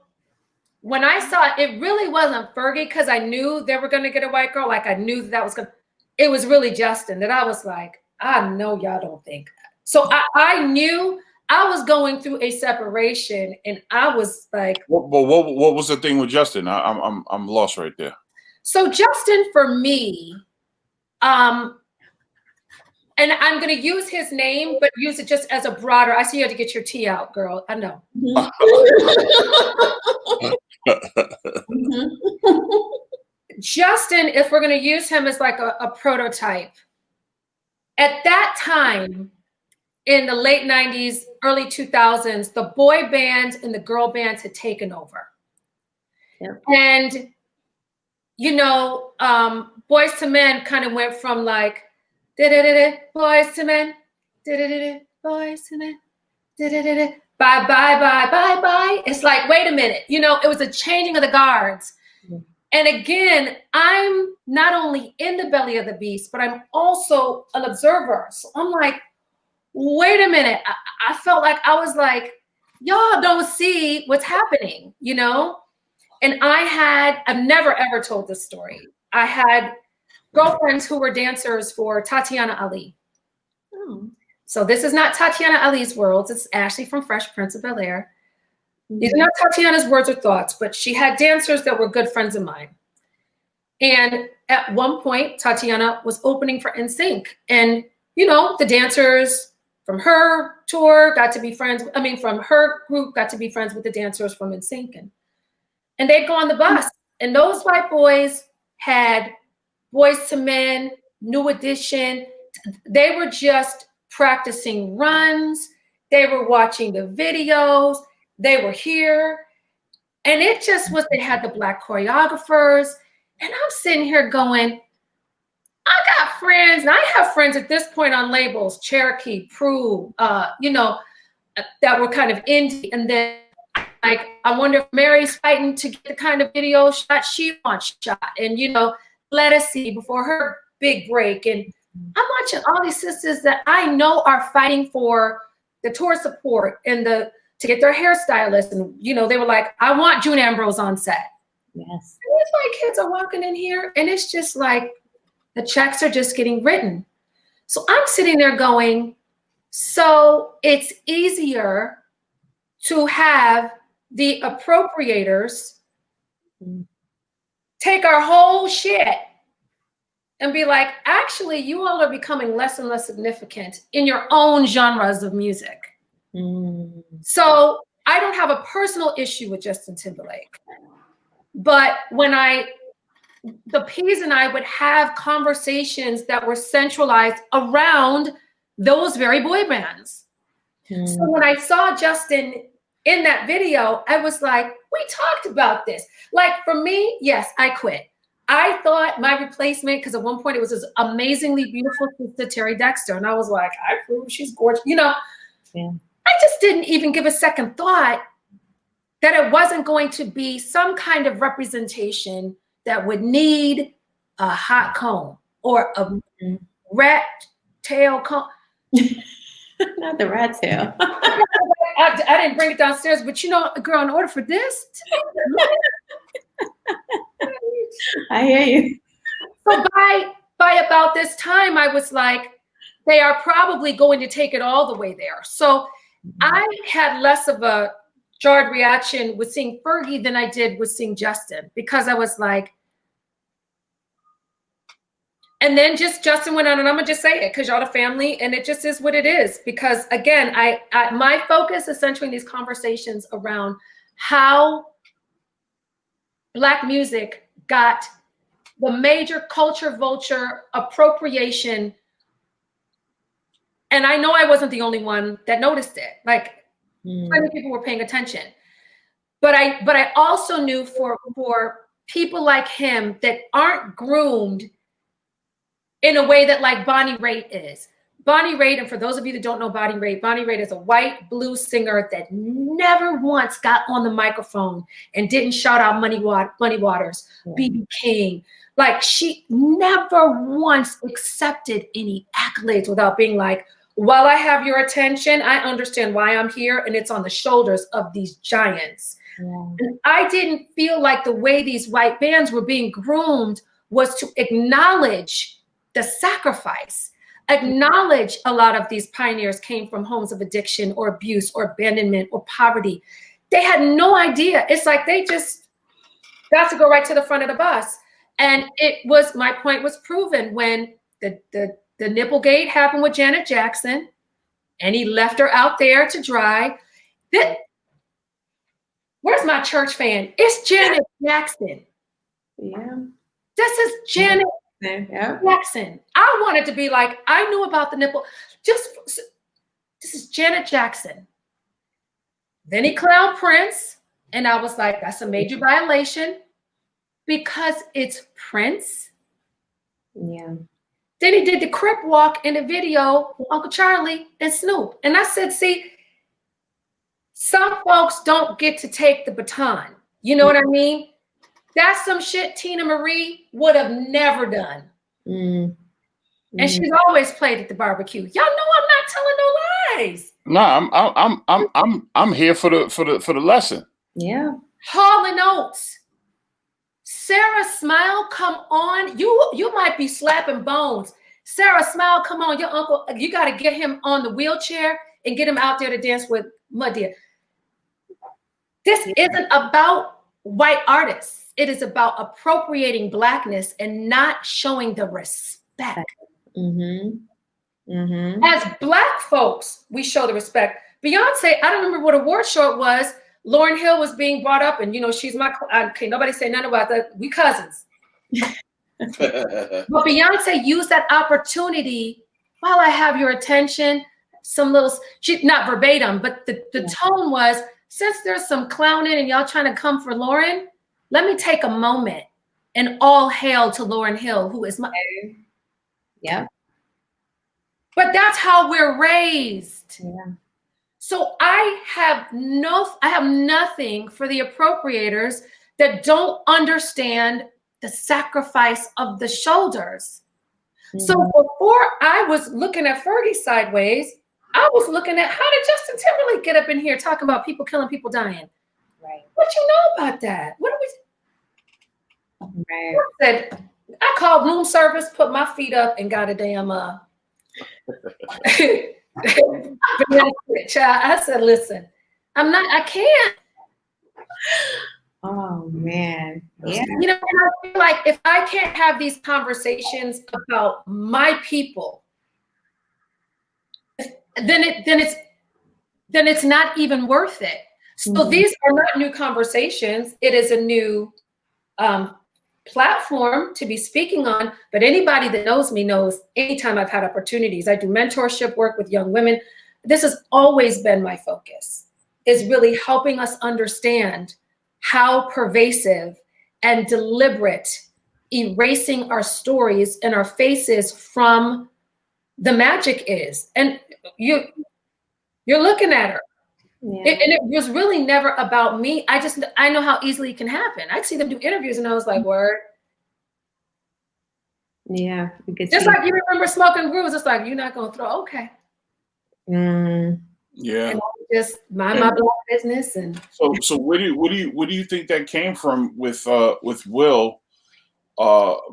Speaker 4: when I saw it, it really wasn't Fergie because I knew they were going to get a white girl. Like I knew that was going to, it was really Justin that I was like, I know y'all don't think that. So I knew I was going through a separation and I was like.
Speaker 3: What was the thing with Justin? I'm lost right there.
Speaker 4: So Justin for me, and I'm going to use his name, but use it just as a broader. I see you had to get your tea out, girl. I know. Justin, if we're going to use him as like a prototype, at that time in the late 90s, early 2000s, the boy bands and the girl bands had taken over.
Speaker 2: Yep.
Speaker 4: And, you know, Boys to Men kind of went from like, boys to men, boys to men, bye, bye, bye, bye, bye. It's like, wait a minute, you know, it was a changing of the guards. Mm-hmm. And again, I'm not only in the belly of the beast, but I'm also an observer. So I'm like, wait a minute. I felt like I was like, y'all don't see what's happening, you know? And I've never ever told this story. I had girlfriends who were dancers for Tatiana Ali. Oh. So this is not Tatiana Ali's words. It's Ashley from Fresh Prince of Bel-Air. Mm-hmm. These are not Tatiana's words or thoughts, but she had dancers that were good friends of mine. And at one point, Tatiana was opening for NSYNC. And, you know, the dancers from her tour got to be friends. I mean, from her group got to be friends with the dancers from NSYNC. And they'd go on the bus. And those white boys had Boys to Men, New Edition. They were just practicing runs. They were watching the videos. They were here. And it just was, they had the Black choreographers. And I'm sitting here going, I got friends. And I have friends at this point on labels, Cherokee, Prue, you know, that were kind of indie. And then like, I wonder if Mary's fighting to get the kind of video shot she wants shot. And, you know, Let Us See before her big break. And I'm watching all these sisters that I know are fighting for the tour support and to get their hairstylist. And, you know, they were like, I want June Ambrose on set.
Speaker 2: Yes.
Speaker 4: And these white kids are walking in here and it's just like the checks are just getting written. So I'm sitting there going, so it's easier to have the appropriators take our whole shit and be like, actually, you all are becoming less and less significant in your own genres of music. So I don't have a personal issue with Justin Timberlake. But when the P's and I would have conversations that were centralized around those very boy bands. So when I saw Justin in that video, I was like, we talked about this. Like for me, yes, I quit. I thought my replacement, because at one point it was this amazingly beautiful sister, Terry Dexter. And I was like, I approve, she's gorgeous. You know, I just didn't even give a second thought that it wasn't going to be some kind of representation that would need a hot comb or a rat tail comb.
Speaker 2: Not the rat tail.
Speaker 4: I didn't bring it downstairs, but you know, girl, in order for this,
Speaker 2: I hear you.
Speaker 4: So by about this time, I was like, they are probably going to take it all the way there. So I had less of a jarred reaction with seeing Fergie than I did with seeing Justin, because I was like, and then just Justin went on, and I'm gonna just say it because y'all the family, and it just is what it is. Because again, I my focus is centering these conversations around how Black music got the major culture vulture appropriation. And I know I wasn't the only one that noticed it. Like many people were paying attention. But I also knew for people like him that aren't groomed in a way that like Bonnie Raitt is. Bonnie Raitt, and for those of you that don't know Bonnie Raitt is a white blues singer that never once got on the microphone and didn't shout out Muddy Waters, B.B. King. Like she never once accepted any accolades without being like, while I have your attention, I understand why I'm here, and it's on the shoulders of these giants. And I didn't feel like the way these white bands were being groomed was to acknowledge the sacrifice, acknowledge a lot of these pioneers came from homes of addiction or abuse or abandonment or poverty. They had no idea. It's like they just got to go right to the front of the bus. And it was, my point was proven when the Nipplegate happened with Janet Jackson, and he left her out there to dry. Where's my church fan? It's Janet Jackson.
Speaker 2: Yeah.
Speaker 4: This is Janet Jackson. I wanted to be like, I knew about the nipple. This is Janet Jackson. Then he clowned Prince, and I was like, that's a major violation because it's Prince.
Speaker 2: Yeah.
Speaker 4: Then he did the Crip Walk in the video with Uncle Charlie and Snoop. And I said, see, some folks don't get to take the baton. You know what I mean? That's some shit Tina Marie would have never done. And she's always played at the barbecue. Y'all know I'm not telling no lies.
Speaker 3: No, I'm here for the lesson.
Speaker 2: Yeah.
Speaker 4: Hall and Oates. Sarah Smile, come on. You might be slapping bones. Sarah Smile, come on. Your uncle, you got to get him on the wheelchair and get him out there to dance with Muddy. This isn't about white artists. It is about appropriating Blackness and not showing the respect. As Black folks, we show the respect. Beyonce, I don't remember what award show it was. Lauryn Hill was being brought up, and you know, she's my, okay, nobody say nothing about that. We cousins. But Beyonce used that opportunity, while I have your attention, some little, she, not verbatim, but the tone was, since there's some clowning and y'all trying to come for Lauryn, let me take a moment and all hail to Lauryn Hill, who is my,
Speaker 2: yeah.
Speaker 4: But that's how we're raised.
Speaker 2: Yeah.
Speaker 4: So I have nothing for the appropriators that don't understand the sacrifice of the shoulders. So before I was looking at Fergie sideways, I was looking at how did Justin Timberlake get up in here talking about people killing, people dying?
Speaker 2: Right.
Speaker 4: What you know about that? What do we?
Speaker 2: Right.
Speaker 4: I said, I called room service, put my feet up, and got a damn child. I said, listen, I can't.
Speaker 2: Oh man. Yeah.
Speaker 4: You know, and I feel like if I can't have these conversations about my people, then it's not even worth it. So these are not new conversations. It is a new platform to be speaking on. But anybody that knows me knows anytime I've had opportunities, I do mentorship work with young women. This has always been my focus, is really helping us understand how pervasive and deliberate erasing our stories and our faces from the magic is. And you're looking at her. Yeah. And it was really never about me. I know how easily it can happen. I'd see them do interviews and I was like, word.
Speaker 2: Yeah.
Speaker 4: Just like you remember Smoking Grooves, it's like, you're not going to throw, okay.
Speaker 3: Yeah.
Speaker 4: And just mind my black business. And
Speaker 3: so where do you think that came from with Will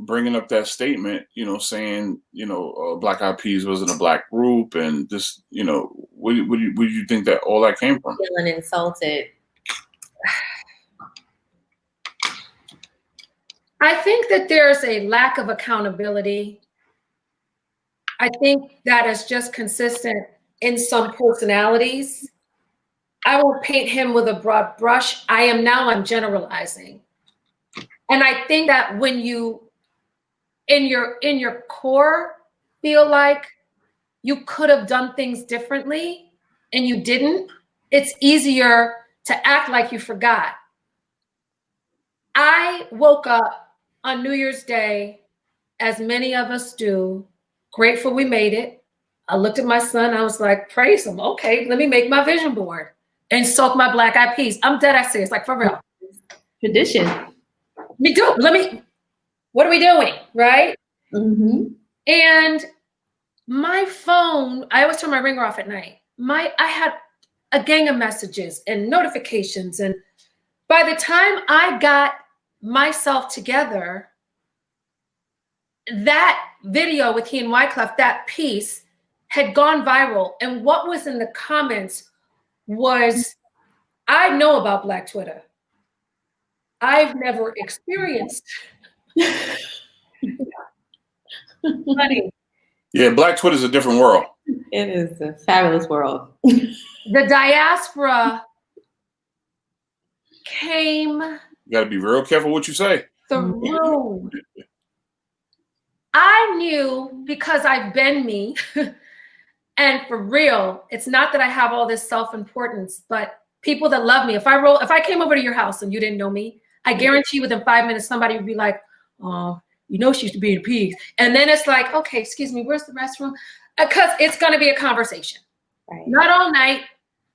Speaker 3: bringing up that statement, you know, saying, you know, Black Eyed Peas wasn't a black group, and this, you know, where do you think that all that came from?
Speaker 2: Feeling insulted.
Speaker 4: I think that there's a lack of accountability. I think that is just consistent in some personalities. I won't paint him with a broad brush. I'm generalizing. And I think that when you, in your core, feel like you could have done things differently and you didn't, it's easier to act like you forgot. I woke up on New Year's Day, as many of us do, grateful we made it. I looked at my son, I was like, praise him. Okay, let me make my vision board and soak my Black Eyed Peas. I'm dead serious, like for real.
Speaker 2: Tradition.
Speaker 4: What are we doing, right?
Speaker 2: Mm-hmm.
Speaker 4: And my phone, I always turn my ringer off at night. I had a gang of messages and notifications. And by the time I got myself together, that video with he and Wyclef, that piece had gone viral. And what was in the comments was, I know about Black Twitter. I've never experienced. Funny.
Speaker 3: Yeah, Black Twitter is a different world.
Speaker 2: It is a fabulous world.
Speaker 4: The diaspora came.
Speaker 3: You got to be real careful what you say.
Speaker 4: Through. I knew, because I've been me, and for real, it's not that I have all this self-importance, but people that love me, if I came over to your house and you didn't know me, I guarantee within 5 minutes, somebody would be like, oh, you know, she used to be in Peas. And then it's like, okay, excuse me, where's the restroom? Because it's going to be a conversation.
Speaker 2: Right.
Speaker 4: Not all night,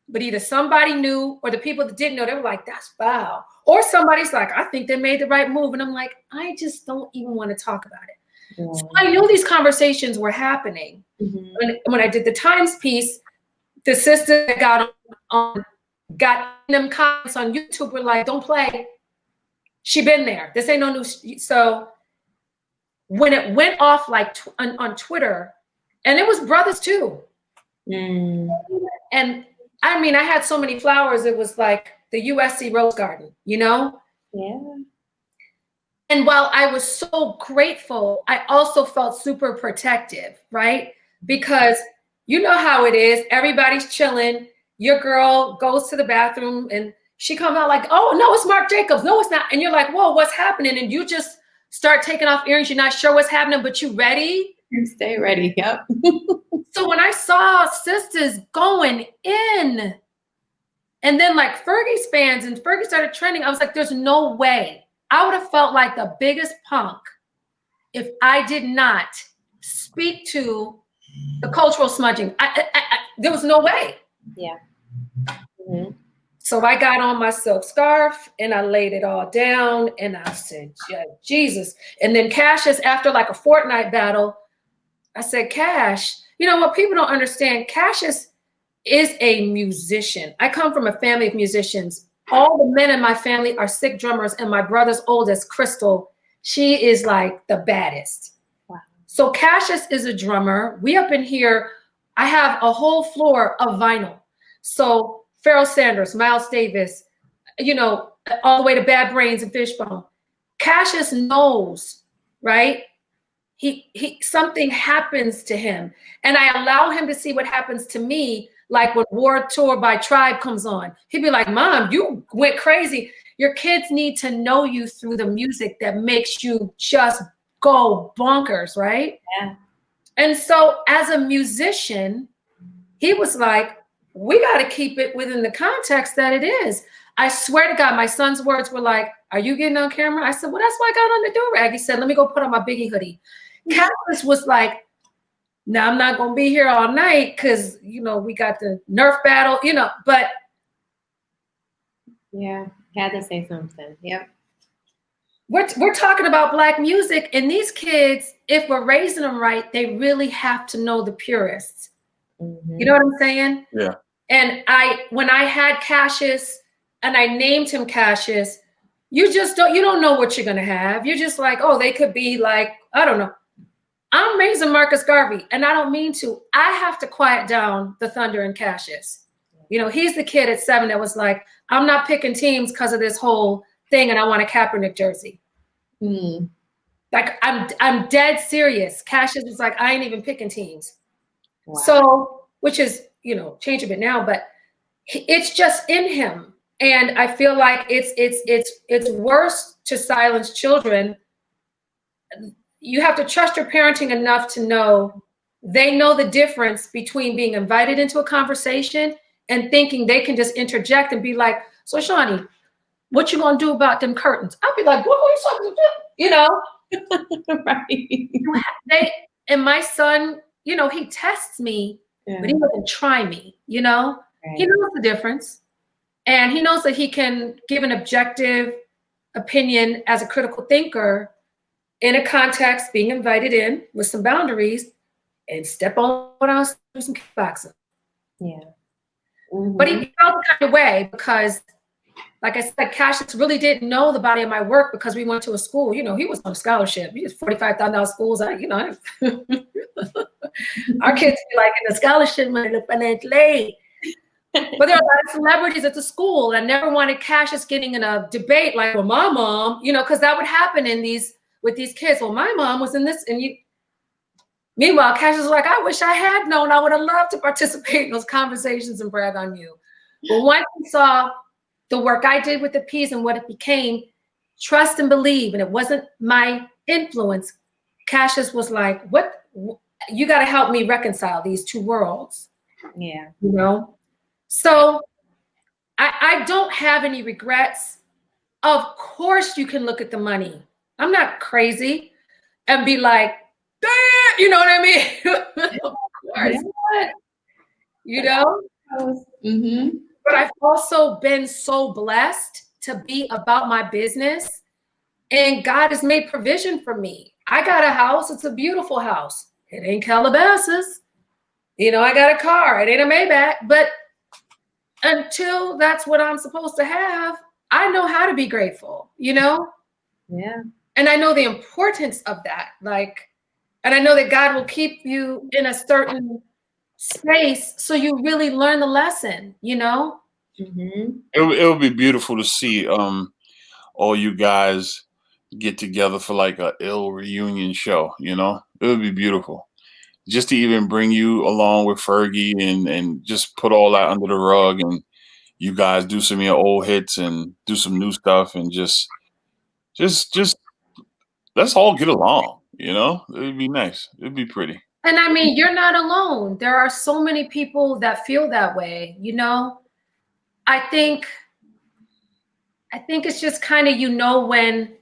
Speaker 4: but either somebody knew or the people that didn't know, they were like, that's foul. Or somebody's like, I think they made the right move. And I'm like, I just don't even want to talk about it. Yeah. So I knew these conversations were happening. Mm-hmm. When I did the Times piece, the sister that got them comments on YouTube were like, don't play. She been there. This ain't no new. So when it went off like on Twitter, and it was brothers too. Mm. And I mean, I had so many flowers. It was like the USC Rose Garden, you know?
Speaker 2: Yeah.
Speaker 4: And while I was so grateful, I also felt super protective, right? Because you know how it is. Everybody's chilling. Your girl goes to the bathroom and she comes out like, oh, no, it's Marc Jacobs. No, it's not. And you're like, whoa, what's happening? And you just start taking off earrings. You're not sure what's happening, but you ready?
Speaker 2: You stay ready. Yep.
Speaker 4: So when I saw sisters going in, and then like Fergie's fans and Fergie started trending, I was like, there's no way. I would have felt like the biggest punk if I did not speak to the cultural smudging. There was no way.
Speaker 2: Yeah. Mm-hmm.
Speaker 4: So I got on my silk scarf and I laid it all down and I said, Jesus. And then Cassius, after like a fortnight battle, I said, Cash, you know what people don't understand, Cassius is a musician. I come from a family of musicians. All the men in my family are sick drummers, and my brother's oldest, Crystal, she is like the baddest.
Speaker 2: Wow.
Speaker 4: So Cassius is a drummer. We up in here, I have a whole floor of vinyl. So Pharoah Sanders, Miles Davis, you know, all the way to Bad Brains and Fishbone. Cassius knows, right? He something happens to him, and I allow him to see what happens to me. Like when War Tour by Tribe comes on, he'd be like, Mom, you went crazy. Your kids need to know you through the music that makes you just go bonkers, right?
Speaker 2: Yeah.
Speaker 4: And so as a musician, he was like, we got to keep it within the context that it is. I swear to God, my son's words were like, are you getting on camera? I said, well, that's why I got on the do-rag. He said, let me go put on my Biggie hoodie. Cassius was like, no, I'm not going to be here all night because, you know, we got the Nerf battle, you know, but.
Speaker 2: Yeah, had to say something. Yep.
Speaker 4: We're talking about Black music, and these kids, if we're raising them right, they really have to know the purists.
Speaker 2: Mm-hmm.
Speaker 4: You know what I'm saying?
Speaker 3: Yeah.
Speaker 4: And when I had Cassius and I named him Cassius, you don't know what you're going to have. You're just like, oh, they could be like, I don't know. I'm raising Marcus Garvey, and I don't mean to. I have to quiet down the thunder in Cassius. You know, he's the kid at 7 that was like, I'm not picking teams because of this whole thing, and I want a Kaepernick jersey.
Speaker 2: Mm.
Speaker 4: Like, I'm dead serious. Cassius was like, I ain't even picking teams.
Speaker 2: Wow.
Speaker 4: So, which is, you know, change a bit now, but it's just in him. And I feel like it's worse to silence children. You have to trust your parenting enough to know they know the difference between being invited into a conversation and thinking they can just interject and be like, so Shawnee, what you gonna do about them curtains? I'll be like, what are you talking about? You know?
Speaker 2: Right.
Speaker 4: And my son, you know, he tests me, but he doesn't try me, you know?
Speaker 2: Right.
Speaker 4: He knows the difference. And he knows that he can give an objective opinion as a critical thinker in a context, being invited in with some boundaries, and step on out, do some kickboxing.
Speaker 2: Yeah. Mm-hmm.
Speaker 4: But he felt the kind of way because, like I said, Cassius really didn't know the body of my work because we went to a school. You know, he was on a scholarship. He was $45,000 schools. Our kids be like in the scholarship money, the financial aid. But there are a lot of celebrities at the school. I never wanted Cassius getting in a debate like, well, my mom, you know, because that would happen with these kids. Well, my mom was in this, and you. Meanwhile, Cassius was like, I wish I had known. I would have loved to participate in those conversations and brag on you. But once he saw the work I did with the P's and what it became, trust and believe, and it wasn't my influence, Cassius was like, what? You got to help me reconcile these two worlds.
Speaker 2: Yeah.
Speaker 4: You know? So I don't have any regrets. Of course you can look at the money. I'm not crazy and be like, damn, you know what I mean? Of course.
Speaker 2: Yeah.
Speaker 4: You know?
Speaker 2: Mm-hmm.
Speaker 4: But I've also been so blessed to be about my business, and God has made provision for me. I got a house. It's a beautiful house. It ain't Calabasas. You know, I got a car. It ain't a Maybach. But until that's what I'm supposed to have, I know how to be grateful, you know?
Speaker 2: Yeah.
Speaker 4: And I know the importance of that. Like, and I know that God will keep you in a certain space so you really learn the lesson, you know?
Speaker 2: Mm-hmm.
Speaker 3: It would be beautiful to see all you guys get together for like a ill reunion show, you know? It would be beautiful. Just to even bring you along with Fergie and just put all that under the rug, and you guys do some of your old hits and do some new stuff, and just let's all get along, you know? It would be nice. It'd be pretty.
Speaker 4: And I mean, you're not alone. There are so many people that feel that way, you know? I think it's just kind of, you know, when,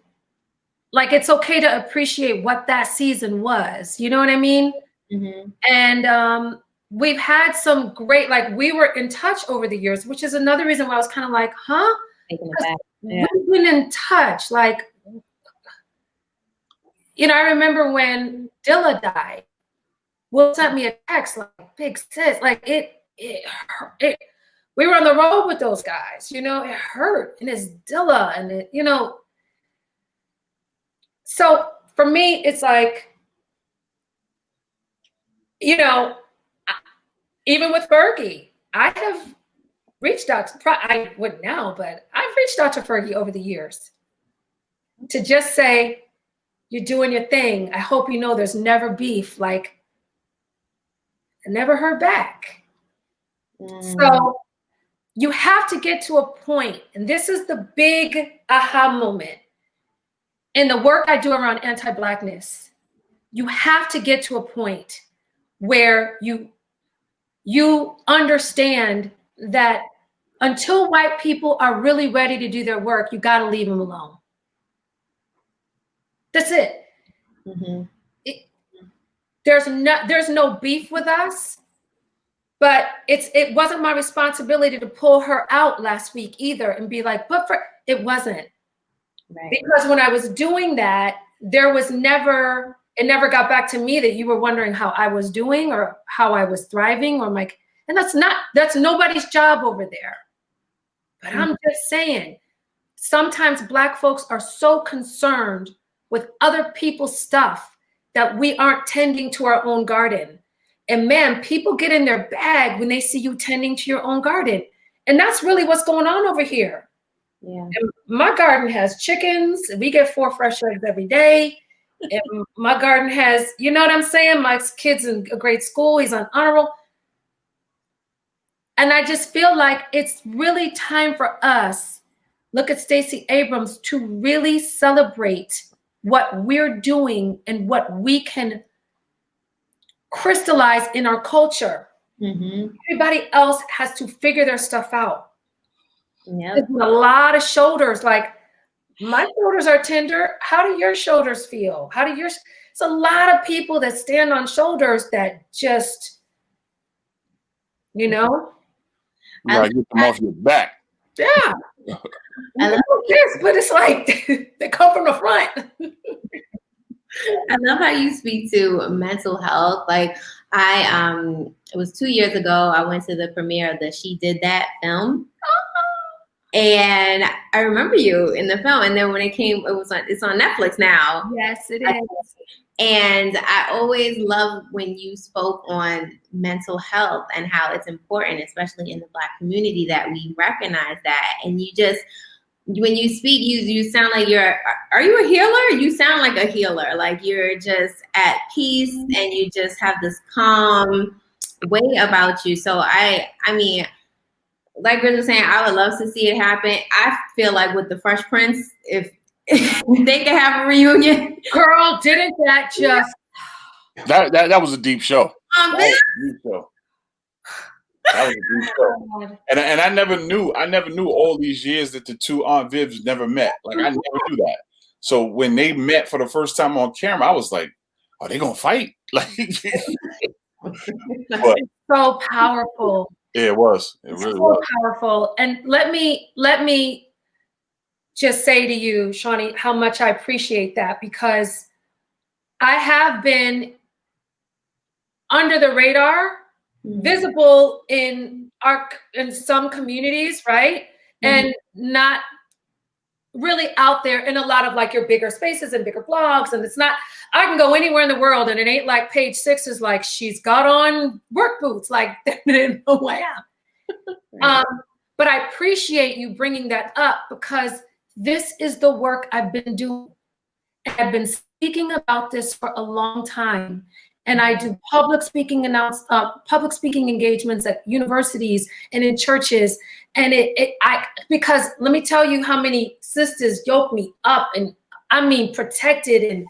Speaker 4: like, it's okay to appreciate what that season was. You know what I mean?
Speaker 2: Mm-hmm.
Speaker 4: And we've had some great, like, we were in touch over the years, which is another reason why I was kind of like, huh?
Speaker 2: Taking it back. Yeah.
Speaker 4: We've been in touch. Like, you know, I remember when Dilla died. Will sent me a text like, "Big sis, like it we were on the road with those guys, you know, it hurt and it's Dilla and it, you know." So for me, it's like, you know, even with Fergie, I have reached out to, I wouldn't now, but I've reached out to Fergie over the years to just say, "You're doing your thing. I hope you know there's never beef." Like, I never heard back. So you have to get to a point, and this is the big aha moment in the work I do around anti-Blackness. You have to get to a point where you understand that until white people are really ready to do their work, you got to leave them alone. That's it. There's no beef with us, but it wasn't my responsibility to pull her out last week either and be like, but it wasn't. Right. Because when I was doing that, it never got back to me that you were wondering how I was doing or how I was thriving or like, and that's nobody's job over there. But I'm just saying, sometimes Black folks are so concerned with other people's stuff that we aren't tending to our own garden. And man, people get in their bag when they see you tending to your own garden. And that's really what's going on over here. Yeah. And my garden has chickens. We get 4 fresh eggs every day. And my garden has, you know what I'm saying? My kid's in a great school. He's on honor roll. And I just feel like it's really time for us, look at Stacey Abrams, to really celebrate what we're doing and what we can crystallize in our culture. Everybody else has to figure their stuff out. There's a lot of shoulders, like my shoulders are tender. How do your shoulders feel? It's a lot of people that stand on shoulders that just, you know.
Speaker 3: You gotta get them off your back.
Speaker 4: Yeah. I love this, but it's like they come from the front.
Speaker 2: I love how you speak to mental health. Like it was 2 years ago, I went to the premiere of the She Did That film. And I remember you in the film. And then when it came, it's on Netflix now.
Speaker 4: Yes, it is.
Speaker 2: And I always love when you spoke on mental health and how it's important, especially in the Black community, that we recognize that. And you just, when you speak, you sound like are you a healer? You sound like a healer. Like you're just at peace and you just have this calm way about you. So I mean, like Grizz was saying, I would love to see it happen. I feel like with the Fresh Prince, if they could have a reunion.
Speaker 4: Girl, didn't that just
Speaker 3: that was a deep show. That was a deep show. And I never knew all these years that the two Aunt Vivs never met. Like I never knew that. So when they met for the first time on camera, I was like, are they gonna fight? Like
Speaker 4: it's so powerful.
Speaker 3: Yeah, it was. It really was
Speaker 4: powerful. And let me just say to you, Shawnee, how much I appreciate that, because I have been under the radar, visible in some communities, right? And not really out there in a lot of like your bigger spaces and bigger blogs. And it's not, I can go anywhere in the world and it ain't like page 6 is like, she's got on work boots. Like, they didn't know who I am. But I appreciate you bringing that up, because this is the work I've been doing. I've been speaking about this for a long time. And I do public speaking engagements at universities and in churches. And because let me tell you how many sisters yoke me up, and I mean protected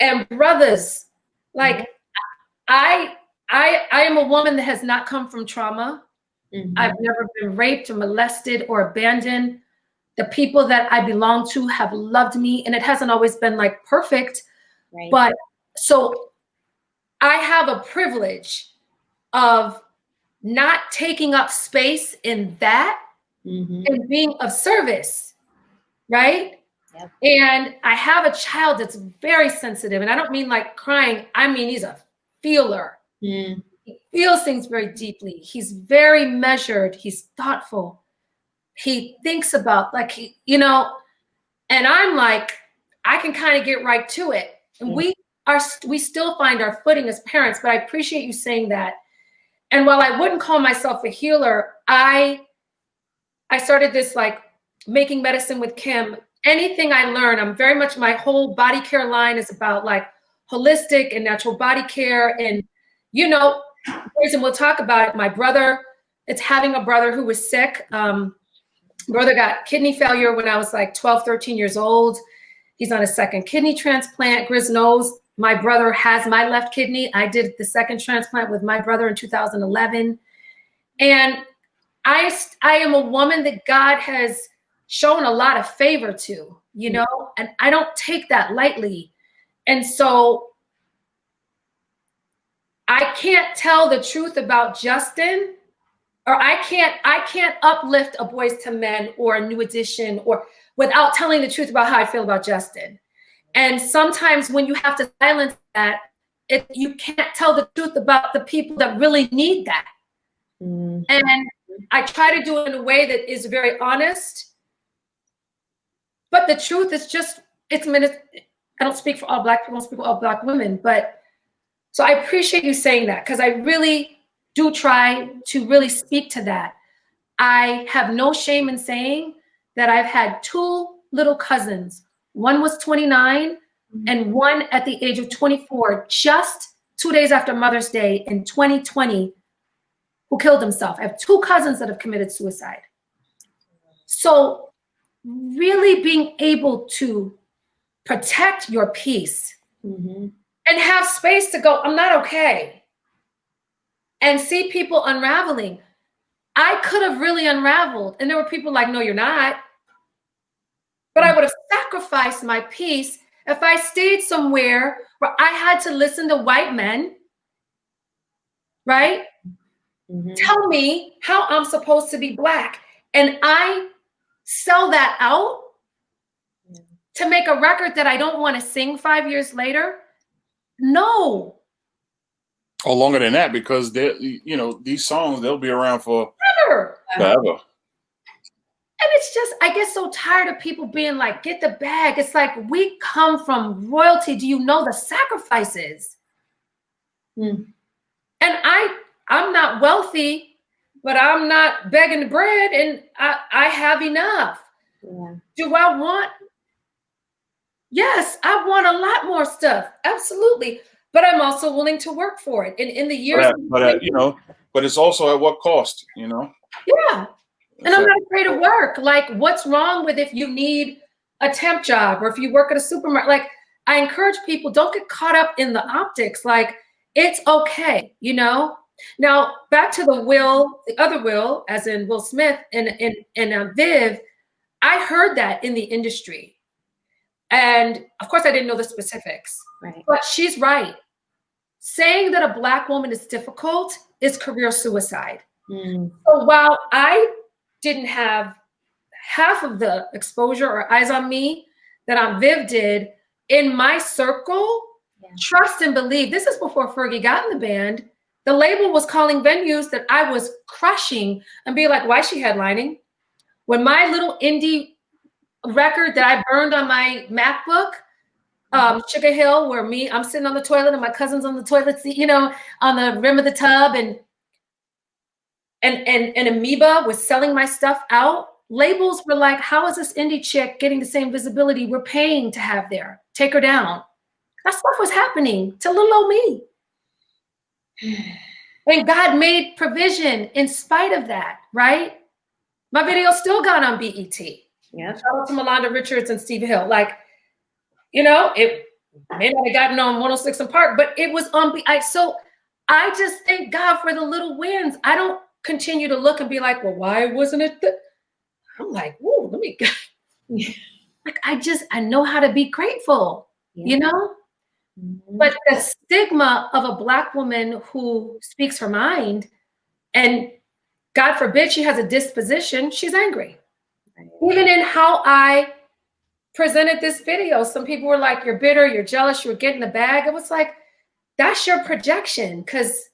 Speaker 4: and brothers. Like I am a woman that has not come from trauma. I've never been raped or molested or abandoned. The people that I belong to have loved me, and it hasn't always been like perfect, right. But so I have a privilege of not taking up space in that and being of service, right? Yep. And I have a child that's very sensitive, and I don't mean like crying. I mean, he's a feeler.
Speaker 2: Mm.
Speaker 4: He feels things very deeply. He's very measured. He's thoughtful. He thinks about, like, and I'm like, I can kind of get right to it. And we still find our footing as parents, but I appreciate you saying that. And while I wouldn't call myself a healer, I started this, like, making medicine with Kim. Anything I learn, I'm very much, my whole body care line is about, like, holistic and natural body care. And, and we'll talk about it. My brother, it's having a brother who was sick. Brother got kidney failure when I was like 12, 13 years old. He's on a second kidney transplant. Grizz knows my brother has my left kidney. I did the second transplant with my brother in 2011. And I am a woman that God has shown a lot of favor to, and I don't take that lightly. And so I can't tell the truth about Justin, or I can't uplift a Boys to Men or a New Edition or without telling the truth about how I feel about Justin. And sometimes when you have to silence that, you can't tell the truth about the people that really need that. Mm-hmm. And I try to do it in a way that is very honest. But the truth is just, I don't speak for all Black people, I don't speak for all Black women. But so I appreciate you saying that, because I really do try to really speak to that. I have no shame in saying that I've had 2 little cousins. One was 29 and one at the age of 24, just 2 days after Mother's Day in 2020, who killed himself. I have 2 cousins that have committed suicide. So really being able to protect your peace and have space to go, I'm not okay. And see people unraveling. I could have really unraveled. And there were people like, no, you're not. But I would have sacrificed my peace if I stayed somewhere where I had to listen to white men, right? Tell me how I'm supposed to be Black. And I sell that out to make a record that I don't want to sing 5 years later. No.
Speaker 3: Or longer than that, because these songs, they'll be around for forever.
Speaker 4: And it's just, I get so tired of people being like, get the bag. It's like, we come from royalty. Do you know the sacrifices? And I'm not wealthy, but I'm not begging the bread, and I have enough. Yeah. Do I want? Yes, I want a lot more stuff. Absolutely. But I'm also willing to work for it. And in the years,
Speaker 3: but it's also at what cost,
Speaker 4: Yeah. And I'm not afraid of work. Like, what's wrong with if you need a temp job or if you work at a supermarket? Like, I encourage people, don't get caught up in the optics. Like, it's okay, Now, back to the other Will, as in Will Smith and Viv, I heard that in the industry. And of course, I didn't know the specifics. Right. But she's right. Saying that a Black woman is difficult is career suicide. So while I didn't have half of the exposure or eyes on me that Aunt Viv did, in my circle, trust and believe, this is before Fergie got in the band, the label was calling venues that I was crushing and be like, why is she headlining? When my little indie record that I burned on my MacBook, Sugar Hill, where I'm sitting on the toilet and my cousin's on the toilet seat, on the rim of the tub, and Amoeba was selling my stuff out. Labels were like, how is this indie chick getting the same visibility we're paying to have there? Take her down. That stuff was happening to little old me. And God made provision in spite of that, right? My video still got on BET. Yeah. Shout out to Melanda Richards and Steve Hill. Like, it may not have gotten on 106 in Park, but it was on. So I just thank God for the little wins. I don't continue to look and be like, well, why wasn't it? I'm like, whoa, let me. Like, I know how to be grateful, But the stigma of a Black woman who speaks her mind, and God forbid she has a disposition, she's angry. Right. Even in how I presented this video, some people were like, you're bitter, you're jealous, you're getting the bag. It was like, that's your projection, because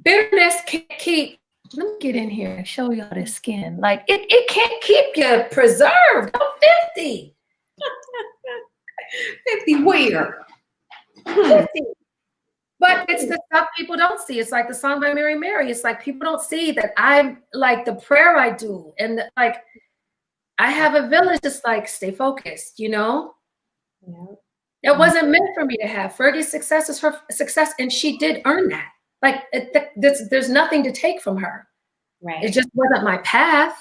Speaker 4: bitterness can't keep, let me get in here and show y'all this skin. Like it can't keep you preserved. I'm 50.
Speaker 2: 50 where?
Speaker 4: 50. But it's the stuff people don't see. It's like the song by Mary Mary. It's like people don't see that I'm like the prayer I do. And like I have a village, just like stay focused, you know?
Speaker 2: Yeah.
Speaker 4: It wasn't meant for me to have. Fergie's success is her success, and she did earn that. Like there's nothing to take from her.
Speaker 2: Right.
Speaker 4: It just wasn't my path,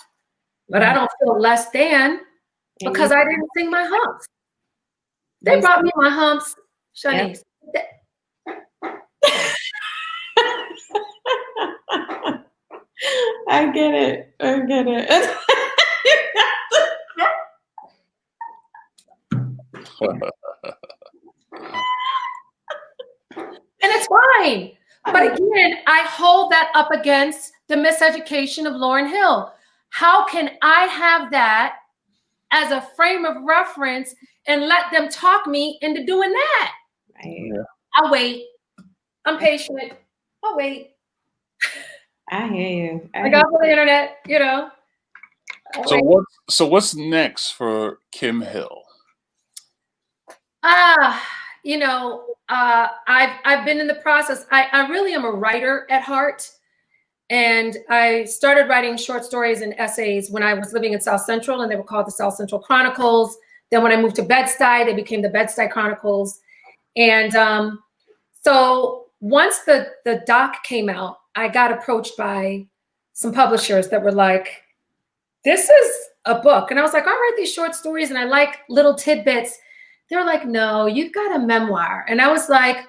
Speaker 4: but I don't feel less than because I didn't sing my humps. They brought me my humps, Shanice. Yep.
Speaker 2: I get it. I get it.
Speaker 4: And it's fine. But again, I hold that up against the miseducation of Lauryn Hill. How can I have that as a frame of reference and let them talk me into doing that?
Speaker 2: Right.
Speaker 3: Yeah.
Speaker 4: I'll wait. I'm patient. I'll wait.
Speaker 2: I hear you.
Speaker 4: I got on the internet, you know.
Speaker 3: So what's next for Kim Hill?
Speaker 4: You know, I've been in the process. I really am a writer at heart. And I started writing short stories and essays when I was living in South Central, and they were called the South Central Chronicles. Then when I moved to Bed-Stuy, they became the Bed-Stuy Chronicles. And so once the doc came out, I got approached by some publishers that were like, this is a book. And I was like, I'll write these short stories and I like little tidbits. They're like, no, you've got a memoir. And I was like,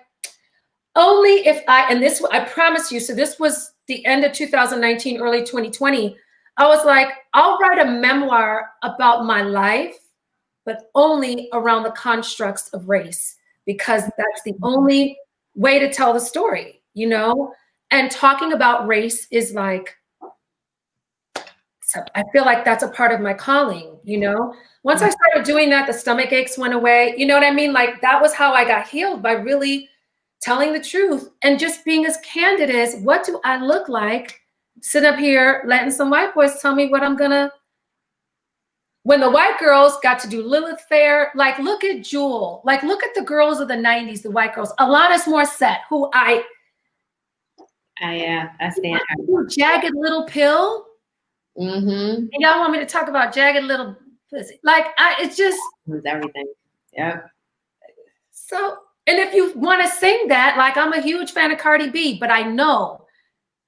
Speaker 4: only if I promise you, so this was the end of 2019, early 2020. I was like, I'll write a memoir about my life, but only around the constructs of race, because that's the only way to tell the story, you know? And talking about race is like, so I feel like that's a part of my calling, you know? Once I started doing that, the stomach aches went away. You know what I mean? Like that was how I got healed, by really telling the truth and just being as candid as, what do I look like? Sit up here, letting some white boys tell me what I'm gonna. When the white girls got to do Lilith Fair, like look at Jewel, like look at the girls of the 90s, the white girls, Alanis Morissette, who I
Speaker 2: stand.
Speaker 4: Jagged Little Pill.
Speaker 2: Mm-hmm.
Speaker 4: And y'all want me to talk about Jagged Little Pussy? Like it's just
Speaker 2: everything. Yeah.
Speaker 4: So, and if you want to sing that, like I'm a huge fan of Cardi B, but I know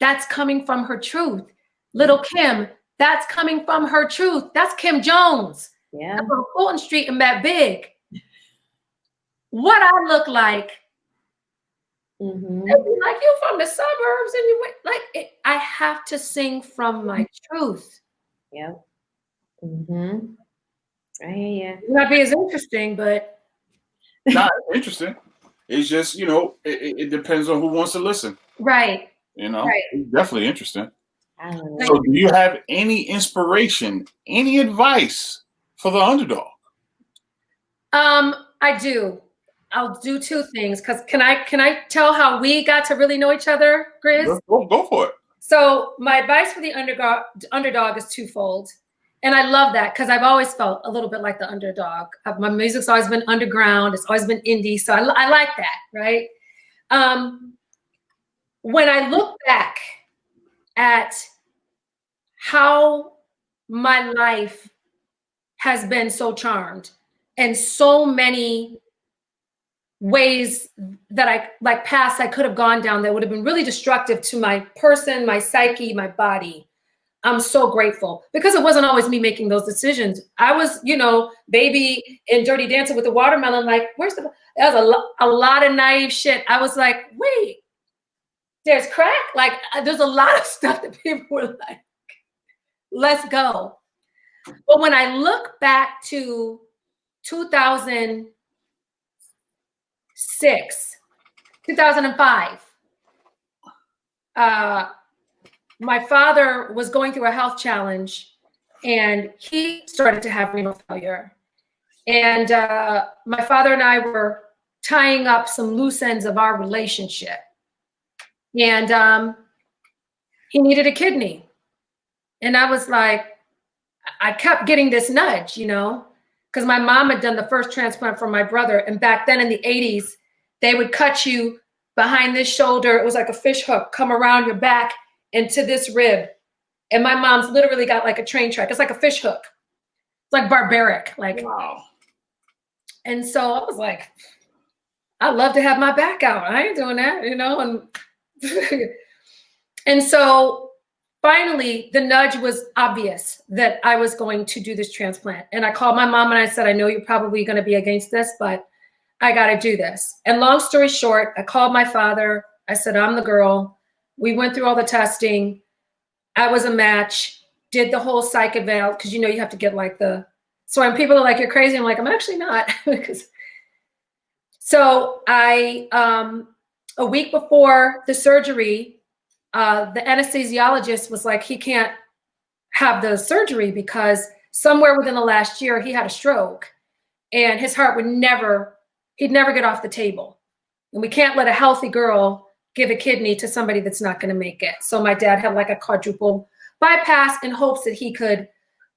Speaker 4: that's coming from her truth. Little Kim, that's coming from her truth. That's Kim Jones.
Speaker 2: Yeah.
Speaker 4: I'm on Fulton Street and that big. What I look like.
Speaker 2: Mm-hmm.
Speaker 4: They'd be like, you from the suburbs and you went like I have to sing from my truth.
Speaker 2: Yep. Mm-hmm. I hear you.
Speaker 4: It might be as interesting, but
Speaker 3: Not interesting. It's just, you know, it depends on who wants to listen.
Speaker 4: Right.
Speaker 3: You know,
Speaker 4: right.
Speaker 3: It's definitely interesting. So do you have any inspiration, any advice for the underdog?
Speaker 4: I do. I'll do two things, because can I tell how we got to really know each other, Grizz?
Speaker 3: Go for it.
Speaker 4: So my advice for the underdog is twofold. And I love that, because I've always felt a little bit like the underdog. My music's always been underground. It's always been indie. So I like that, right? When I look back at how my life has been so charmed, and so many ways that paths I could have gone down that would have been really destructive to my person, my psyche, my body. I'm so grateful, because it wasn't always me making those decisions. I was, you know, baby in Dirty Dancing with the watermelon, like, that was a lot of naive shit. I was like, wait, there's crack? Like, there's a lot of stuff that people were like, let's go. But when I look back to 2006, 2005, my father was going through a health challenge, and he started to have renal failure. And my father and I were tying up some loose ends of our relationship. And he needed a kidney. And I was like, I kept getting this nudge, you know, because my mom had done the first transplant for my brother. And back then in the 80s, they would cut you behind this shoulder. It was like a fish hook, come around your back into this rib. And my mom's literally got like a train track. It's like a fish hook. It's like barbaric. Like,
Speaker 3: wow.
Speaker 4: And so I was like, I'd love to have my back out. I ain't doing that, you know? And so finally, the nudge was obvious that I was going to do this transplant. And I called my mom and I said, I know you're probably going to be against this, but I got to do this. And long story short, I called my father. I said, I'm the girl. We went through all the testing. I was a match, did the whole psych eval, because you know you have to get like so when people are like, you're crazy, I'm like, I'm actually not. So I, a week before the surgery, the anesthesiologist was like, he can't have the surgery because somewhere within the last year, he had a stroke and his heart would he'd never get off the table. And we can't let a healthy girl give a kidney to somebody that's not going to make it. So my dad had like a quadruple bypass in hopes that he could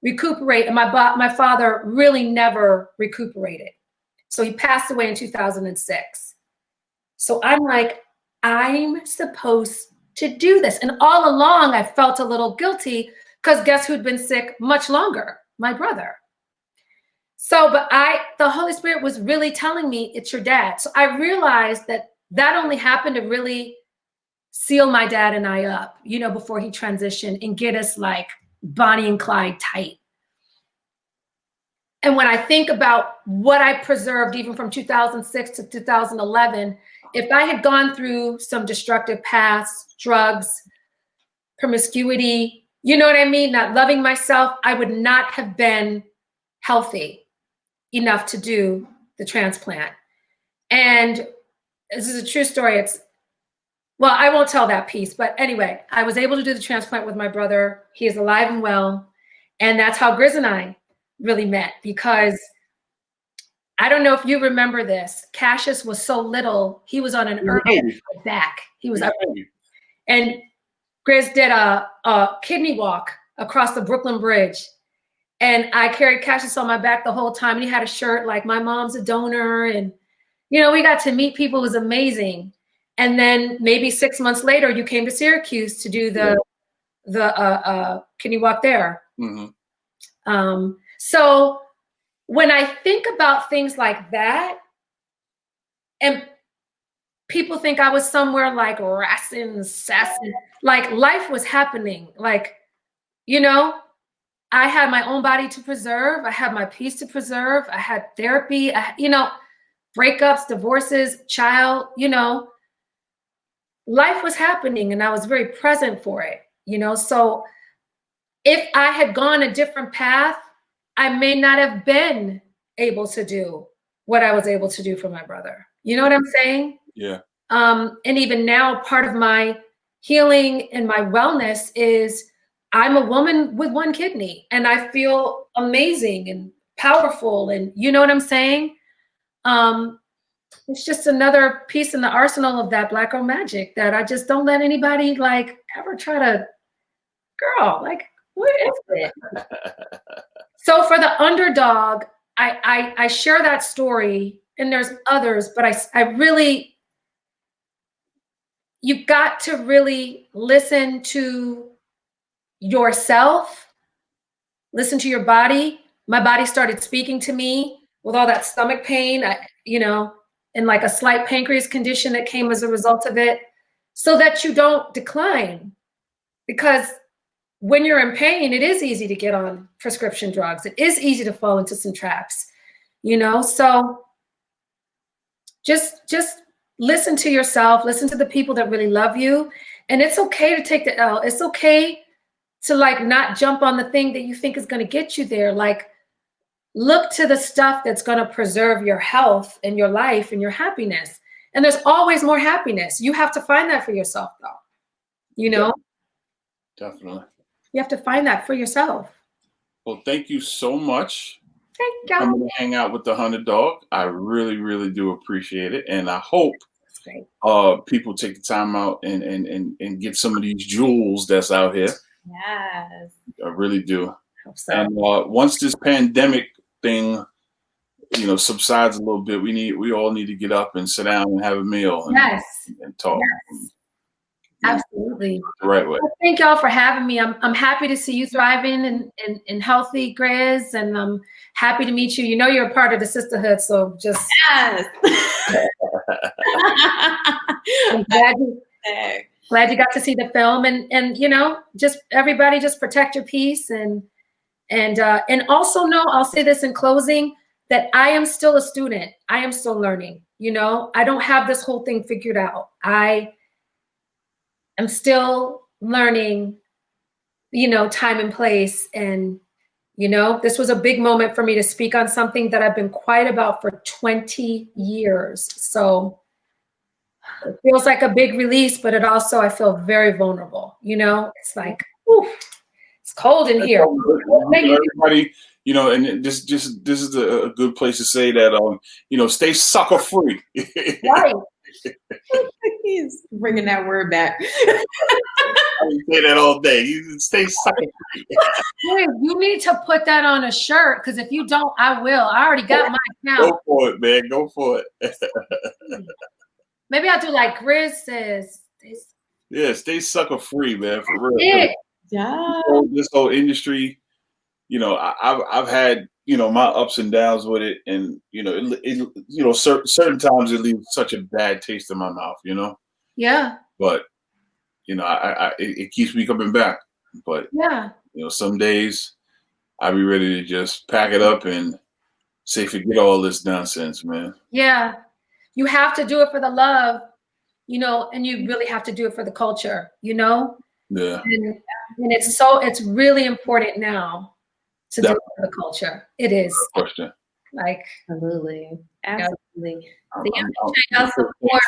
Speaker 4: recuperate. And my father really never recuperated. So he passed away in 2006. So I'm like, I'm supposed to do this. And all along, I felt a little guilty because guess who'd been sick much longer? My brother. So, but the Holy Spirit was really telling me, it's your dad. So I realized that only happened to really seal my dad and I up, you know, before he transitioned and get us like Bonnie and Clyde tight. And when I think about what I preserved, even from 2006 to 2011, if I had gone through some destructive paths, drugs, promiscuity, you know what I mean? Not loving myself, I would not have been healthy enough to do the transplant. And this is a true story. Well, I won't tell that piece, but anyway, I was able to do the transplant with my brother. He is alive and well. And that's how Grizz and I really met, because I don't know if you remember this. Cassius was so little, he was on an urn back. He was up. And Grizz did a kidney walk across the Brooklyn Bridge. And I carried Cassius on my back the whole time. And he had a shirt like, my mom's a donor. And, you know, we got to meet people. It was amazing. And then maybe 6 months later, you came to Syracuse to do the kidney walk there. Mm-hmm. So when I think about things like that, and people think I was somewhere like Racine, Sasson, like life was happening. Like, you know, I had my own body to preserve. I had my peace to preserve. I had therapy, you know, breakups, divorces, child, you know, life was happening and I was very present for it, you know? So if I had gone a different path, I may not have been able to do what I was able to do for my brother. You know what I'm saying?
Speaker 3: Yeah.
Speaker 4: And even now, part of my healing and my wellness is I'm a woman with one kidney and I feel amazing and powerful. And you know what I'm saying? It's just another piece in the arsenal of that Black girl magic that I just don't let anybody like ever try to, girl, like, what is it? So for the UndaDog, I share that story, and there's others, but I really, you've got to really listen to yourself, listen to your body. My body started speaking to me with all that stomach pain, you know, and like a slight pancreas condition that came as a result of it, so that you don't decline. Because when you're in pain, it is easy to get on prescription drugs. It is easy to fall into some traps, you know? So just listen to yourself, listen to the people that really love you. And it's okay to take the L. It's okay to like not jump on the thing that you think is going to get you there. Like, look to the stuff that's going to preserve your health and your life and your happiness. And there's always more happiness. You have to find that for yourself, though. You know?
Speaker 3: Definitely.
Speaker 4: You have to find that for yourself.
Speaker 3: Well, thank you so much.
Speaker 4: Thank y'all.
Speaker 3: Coming to hang out with the UndaDog. I really, really do appreciate it, and I hope
Speaker 4: That's great.
Speaker 3: people take the time out and get some of these jewels that's out here.
Speaker 2: Yes.
Speaker 3: I really do.
Speaker 4: Hope so.
Speaker 3: And once this pandemic thing, subsides a little bit, we all need to get up and sit down and have a meal and talk.
Speaker 4: Yes. Absolutely.
Speaker 3: The right way.
Speaker 4: Well, thank y'all for having me. I'm happy to see you thriving and healthy, Grizz, and I'm happy to meet you. You know you're a part of the sisterhood, so just
Speaker 2: Yes.
Speaker 4: I'm glad you got to see the film, and just everybody just protect your peace and also know, I'll say this in closing, that I am still a student. I am still learning. I don't have this whole thing figured out. I'm still learning, time and place. And, this was a big moment for me to speak on something that I've been quiet about for 20 years. So it feels like a big release, but I feel very vulnerable. It's like, whew, it's cold in here.
Speaker 3: Everybody, and this is a good place to say that, stay sucker free.
Speaker 4: Right.
Speaker 2: He's bringing that word back.
Speaker 3: I say that all day. You stay sucker free.
Speaker 4: Dude, you need to put that on a shirt, because if you don't, I will. I already got my account.
Speaker 3: Go for it, man. Go for it.
Speaker 4: Maybe I'll do like Grizz says.
Speaker 3: Yeah, stay sucker free, man. For real.
Speaker 2: Yeah.
Speaker 3: This whole industry, I've had my ups and downs with it, and certain times it leaves such a bad taste in my mouth,
Speaker 4: Yeah.
Speaker 3: But it keeps me coming back. But
Speaker 4: yeah,
Speaker 3: some days I be ready to just pack it up and say forget all this nonsense, man.
Speaker 4: Yeah, you have to do it for the love, and you really have to do it for the culture,
Speaker 3: Yeah.
Speaker 4: And it's really important now to do it for the culture. It is.
Speaker 3: No question.
Speaker 4: Like,
Speaker 2: Absolutely. Absolutely.
Speaker 3: I'm
Speaker 2: check out support.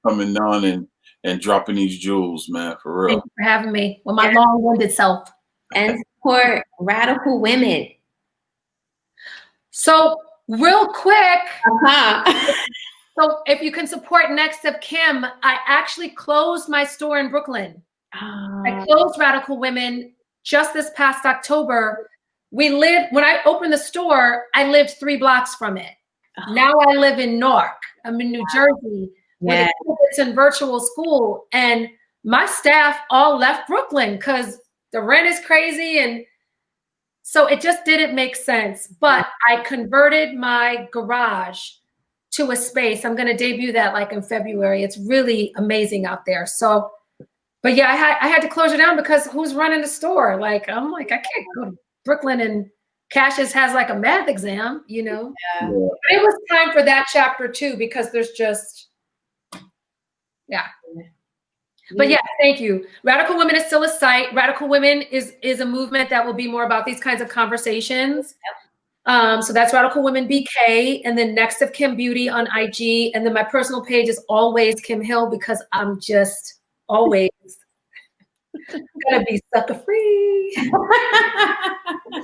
Speaker 3: Coming on and dropping these jewels, man, for real.
Speaker 4: Thank you for having me with my long-winded self.
Speaker 2: And support radical women.
Speaker 4: So real quick,
Speaker 2: Uh-huh.
Speaker 4: so if you can support Next of Kim, I actually closed my store in Brooklyn. I closed Radical Women just this past October. When I opened the store, I lived 3 blocks from it. Now I live in Newark. I'm in New Jersey.
Speaker 2: Yeah.
Speaker 4: It's in virtual school, and my staff all left Brooklyn because the rent is crazy, and so it just didn't make sense. But I converted my garage to a space. I'm going to debut that like in February. It's really amazing out there. So, but yeah, I had to close it down because who's running the store? Like, I'm like, I can't go to Brooklyn and Cassius has like a math exam,
Speaker 2: Yeah.
Speaker 4: But it was time for that chapter too, because there's just, yeah. But yeah, thank you. Radical Women is still a site. Radical Women is a movement that will be more about these kinds of conversations. So that's Radical Women BK, and then Next of Kim Beauty on IG, and then my personal page is always Kim Hill, because I'm just always gonna be sucker free.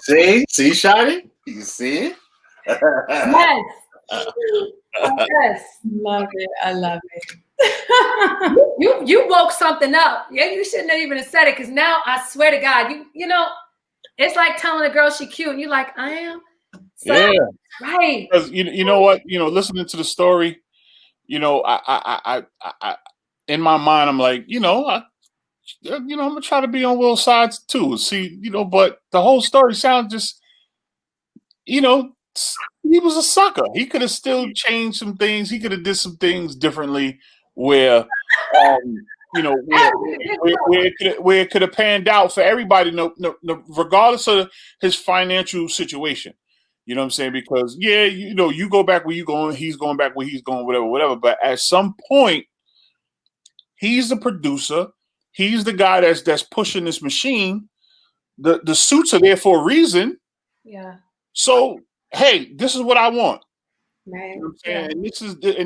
Speaker 3: See, Shadi? You see?
Speaker 4: Yes. Yes.
Speaker 2: Love it. I love it.
Speaker 4: You woke something up. Yeah, you shouldn't have even said it, because now I swear to God, it's like telling a girl she cute and you're like, I am. So,
Speaker 3: yeah.
Speaker 4: Right.
Speaker 3: Because you know what? Listening to the story, I in my mind, I'm like, I'm gonna try to be on Will's sides too. See, but the whole story sounds just, he was a sucker. He could have still changed some things. He could have did some things differently where where it could have panned out for everybody, no, regardless of his financial situation. You know what I'm saying? Because you go back where you going, he's going back where he's going, whatever. But at some point, he's the producer. He's the guy that's pushing this machine. The suits are there for a reason.
Speaker 4: Yeah.
Speaker 3: So hey, this is what I want.
Speaker 2: Right.
Speaker 3: You know what I'm saying? And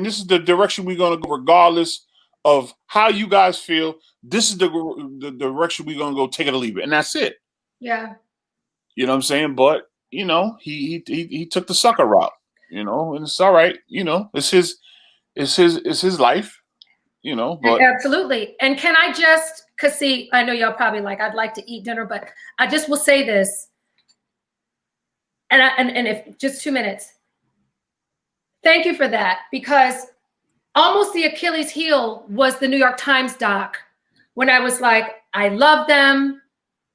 Speaker 3: this is the direction we're gonna go, regardless of how you guys feel. This is the direction we're gonna go. Take it or leave it, and that's it.
Speaker 4: Yeah.
Speaker 3: You know what I'm saying? But you know, he took the sucker route, you know, and it's all right, you know, it's his life, you know. But
Speaker 4: absolutely. And can I just, cause see, I know y'all probably like, I'd like to eat dinner, but I just will say this, and if just 2 minutes, thank you for that, because almost the Achilles heel was the New York Times doc, when I was like, I love them,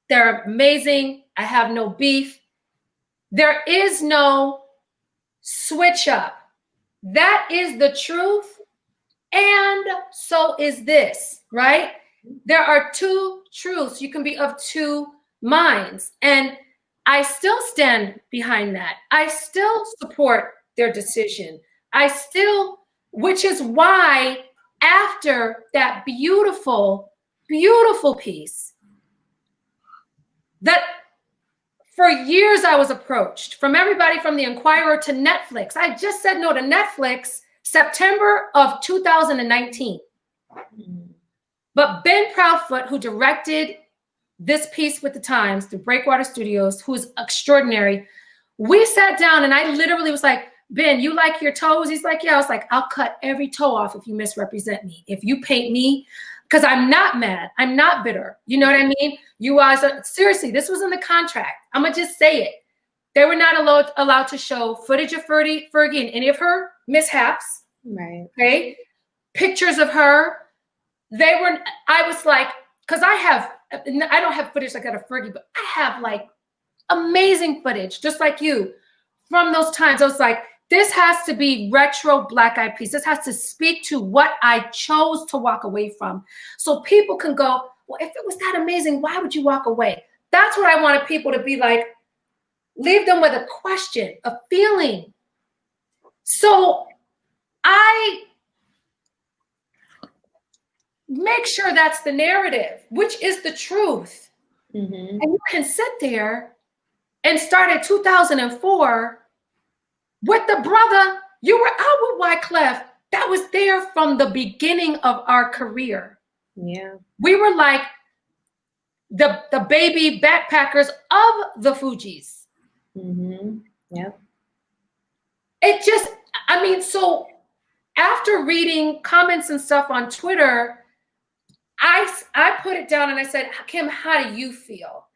Speaker 4: they're amazing, I have no beef. There is no switch up. That is the truth. And so is this, right? There are two truths. You can be of two minds. And I still stand behind that. I still support their decision. Which is why after that beautiful, beautiful piece, that for years I was approached from everybody from the Inquirer to Netflix. I just said no to Netflix September of 2019. But Ben Proudfoot, who directed this piece with the Times through Breakwater Studios, who's extraordinary, we sat down and I literally was like, Ben, you like your toes? He's like, yeah. I was like, I'll cut every toe off if you misrepresent me. If you paint me, because I'm not mad. I'm not bitter. You know what I mean? You guys are, seriously, this was in the contract. I'm going to just say it. They were not allowed to show footage of Fergie and any of her mishaps.
Speaker 2: Right.
Speaker 4: Okay. Pictures of her. I was like, because I don't have footage like that of Fergie, but I have like amazing footage, just like you, from those times. I was like, this has to be retro Black Eyed Peas. This has to speak to what I chose to walk away from. So people can go, well, if it was that amazing, why would you walk away? That's what I wanted people to be like, leave them with a question, a feeling. So I make sure that's the narrative, which is the truth. Mm-hmm. And you can sit there and start at 2004 with the brother, you were out with Wyclef, that was there from the beginning of our career.
Speaker 2: Yeah.
Speaker 4: We were like the baby backpackers of the Fugees.
Speaker 2: Mm-hmm. Yep.
Speaker 4: It just, I mean, so after reading comments and stuff on Twitter, I put it down and I said, Kim, how do you feel?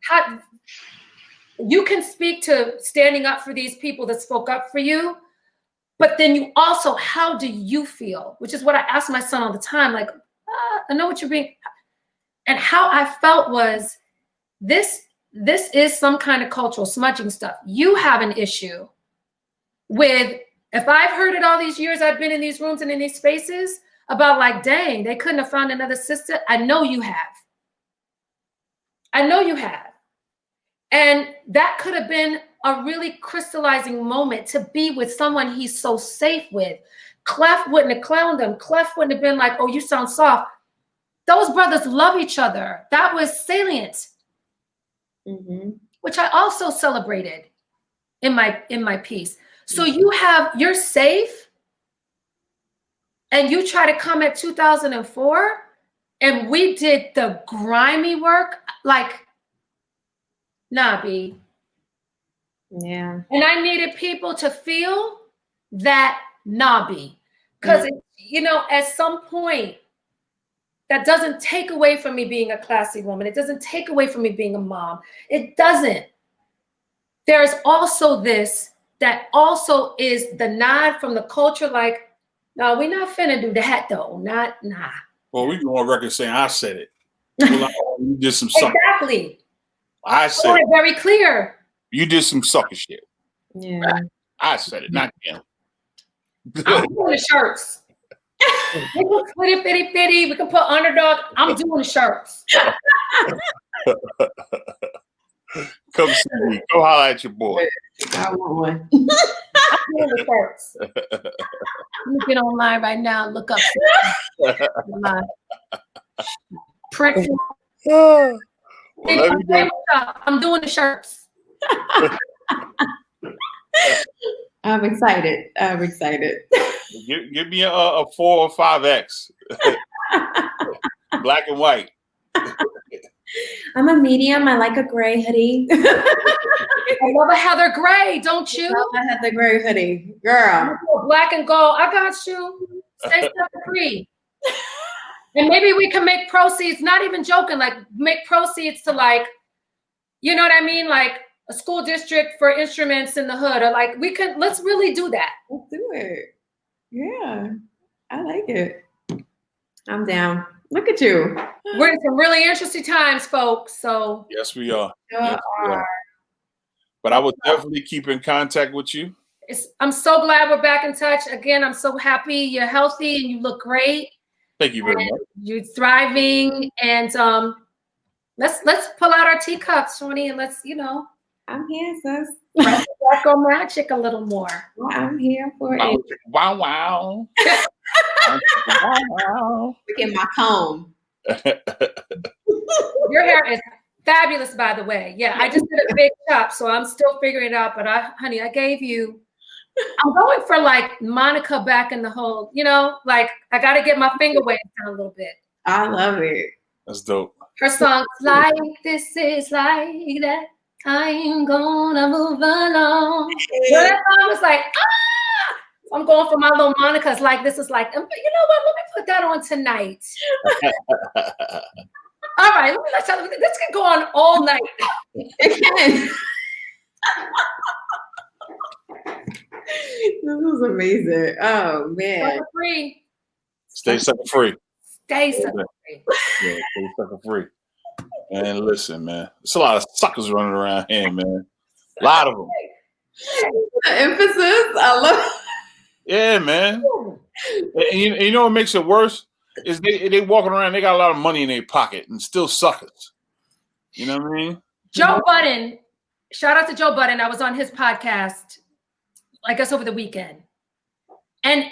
Speaker 4: How, you can speak to standing up for these people that spoke up for you, but then you also, how do you feel? Which is what I ask my son all the time. Like, I know what you're being, and how I felt was this is some kind of cultural smudging stuff. You have an issue with, if I've heard it all these years, I've been in these rooms and in these spaces about like, dang, they couldn't have found another sister. I know you have. I know you have. And that could have been a really crystallizing moment to be with someone he's so safe with. Clef wouldn't have clowned him. Clef wouldn't have been like, oh, you sound soft. Those brothers love each other. That was salient, which I also celebrated in my piece. So you're safe, and you try to come at 2004, and we did the grimy work, like, nah, B.
Speaker 2: Yeah.
Speaker 4: And I needed people to feel that, nah, B. Because, you know, at some point, that doesn't take away from me being a classy woman. It doesn't take away from me being a mom. It doesn't. There's also this that also is the nod from the culture, like, no, we're not finna do that though. Nah.
Speaker 3: Well, we go on record saying I said it. Well, you did some sucker.
Speaker 4: Exactly.
Speaker 3: I said it.
Speaker 4: Very clear.
Speaker 3: You did some sucker shit.
Speaker 2: Yeah.
Speaker 3: I said it, not him.
Speaker 4: I'm doing the shirts. We can put it fitty. We can put UndaDog. I'm doing the shirts.
Speaker 3: Come see me. Go holler at your boy.
Speaker 2: I want one.
Speaker 4: I'm doing the shirts. Let me get online right now and look up. Prick.
Speaker 3: Well,
Speaker 4: I'm doing the shirts.
Speaker 2: I'm excited.
Speaker 3: Give me a 4 or 5X. Black and white.
Speaker 2: I'm a medium. I like a gray hoodie.
Speaker 4: I love a heather gray, don't you?
Speaker 2: I have the gray hoodie, girl.
Speaker 4: Black and gold. I got you. Stay free. And maybe we can make proceeds, not even joking, like make proceeds to like, you know what I mean? Like a school district for instruments in the hood, or like let's really do that.
Speaker 2: Let's do it. Yeah, I like it. I'm down. Look at you.
Speaker 4: We're in some really interesting times, folks. So
Speaker 3: yes, we are. Yes, we are. But I will definitely keep in contact with you.
Speaker 4: I'm so glad we're back in touch. Again, I'm so happy you're healthy and you look great.
Speaker 3: Thank you very much.
Speaker 4: You're thriving, and let's pull out our teacups, Shoni, and let's,
Speaker 2: I'm here, sis.
Speaker 4: Go magic a little more.
Speaker 2: Well, I'm here for it.
Speaker 3: Wow, wow. Wow.
Speaker 2: Look at my comb.
Speaker 4: Your hair is fabulous, by the way. Yeah, I just did a big chop, so I'm still figuring it out. But honey, I gave you. I'm going for like Monica back in the hole. Like I got to get my finger waves down a little bit.
Speaker 2: I love it.
Speaker 3: That's dope.
Speaker 4: Her song's like this is like that. I'm gonna move along. So that song was like, I'm going for my little Monica's like this is like, you know what? Let me put that on tonight. All right, this can go on all night.
Speaker 2: It can. This is amazing. Oh man.
Speaker 4: Sucker free.
Speaker 3: Stay sucker free.
Speaker 4: Stay sucker free.
Speaker 3: Yeah, stay sucker free. And listen, man, there's a lot of suckers running around here, man. A lot of them.
Speaker 2: The emphasis, I love.
Speaker 3: Yeah, man. And you know what makes it worse is they walking around. They got a lot of money in their pocket and still suckers. You know what I mean?
Speaker 4: Joe Budden. Shout out to Joe Budden. I was on his podcast, I guess over the weekend, and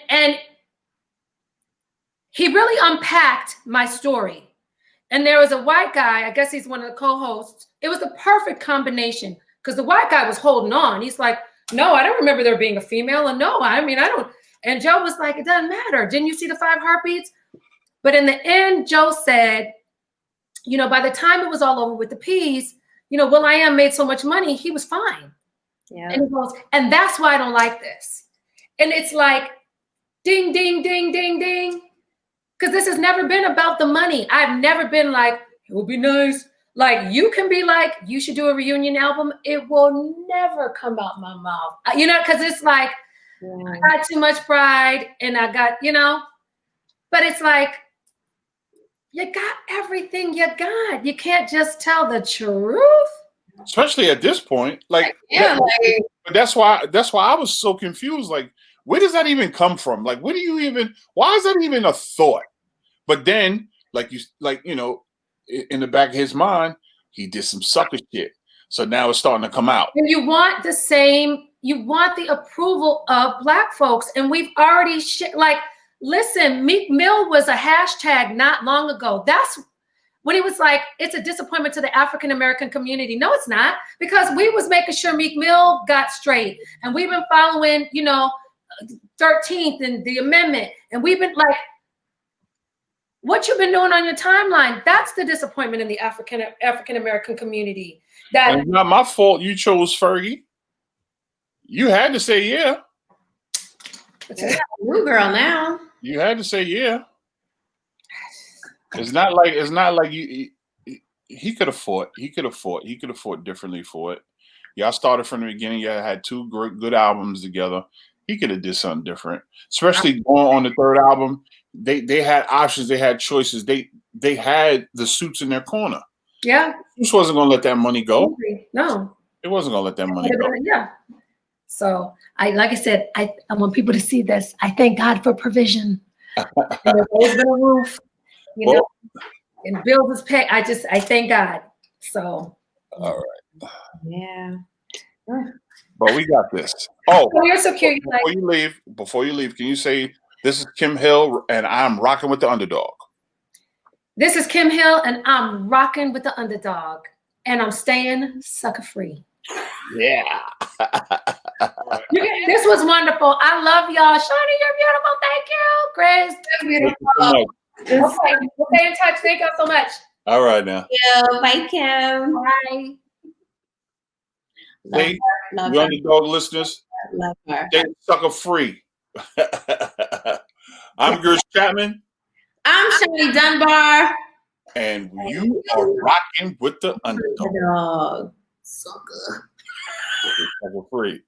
Speaker 4: he really unpacked my story. And there was a white guy, I guess he's one of the co-hosts. It was the perfect combination because the white guy was holding on. He's like, no, I don't remember there being a female. And no, I mean, I don't. And Joe was like, it doesn't matter. Didn't you see the 5 heartbeats? But in the end, Joe said, by the time it was all over with the P's, Will I Am made so much money, he was fine.
Speaker 2: Yeah.
Speaker 4: And he goes, and that's why I don't like this. And it's like, ding, ding, ding, ding, ding. Because this has never been about the money. I've never been like, it would be nice. Like, you can be like, you should do a reunion album. It will never come out my mouth. Because it's like, I got too much pride and I got, but it's like, you got everything you got. You can't just tell the truth.
Speaker 3: Especially at this point. Like, that's why I was so confused. Like, where does that even come from? Like, why is that even a thought? But then, in the back of his mind, he did some sucker shit. So now it's starting to come out.
Speaker 4: And you want the approval of Black folks. And we've already, listen, Meek Mill was a hashtag not long ago. That's when he was like, it's a disappointment to the African-American community. No, it's not. Because we was making sure Meek Mill got straight. And we've been following, 13th and the amendment. And we've been like, what you've been doing on your timeline, that's the disappointment in the African-American community.
Speaker 3: It's not my fault you chose Fergie. You had to say yeah.
Speaker 2: New girl now.
Speaker 3: You had to say yeah. It's not like you. He could have fought. He could have fought differently for it. Y'all started from the beginning. Y'all had 2 good albums together. He could have did something different, especially going on the 3rd album. They had options. They had choices. They had the suits in their corner.
Speaker 4: Yeah.
Speaker 3: Suits wasn't going to let that money go.
Speaker 4: No.
Speaker 3: It wasn't going to let that money go.
Speaker 4: Yeah. So like I said, I want people to see this. I thank God for provision. There's always been a roof, and bills is paid. I thank God. So.
Speaker 3: All right.
Speaker 2: Yeah.
Speaker 3: But we got this. Oh,
Speaker 4: you're so cute.
Speaker 3: Before you leave, can you say, this is Kim Hill and I'm rocking with the UndaDog?
Speaker 4: This is Kim Hill and I'm rocking with the UndaDog. And I'm staying sucker free.
Speaker 3: Yeah.
Speaker 4: This was wonderful. I love y'all. Shawty, you're beautiful. Thank you. Grace, you're beautiful. Okay, we'll stay in touch. Thank y'all so much.
Speaker 3: All right now.
Speaker 2: Yeah, bye, Kim.
Speaker 4: Bye.
Speaker 2: Love
Speaker 3: Hey,
Speaker 2: her. Love
Speaker 3: you
Speaker 2: her.
Speaker 3: UndaDog listeners,
Speaker 2: Love her.
Speaker 3: stay sucker free. I'm Gersh Chapman.
Speaker 2: I'm Shani Dunbar.
Speaker 3: And you are rocking with the UndaDog.
Speaker 2: Dog. Sucker.
Speaker 3: Sucker free.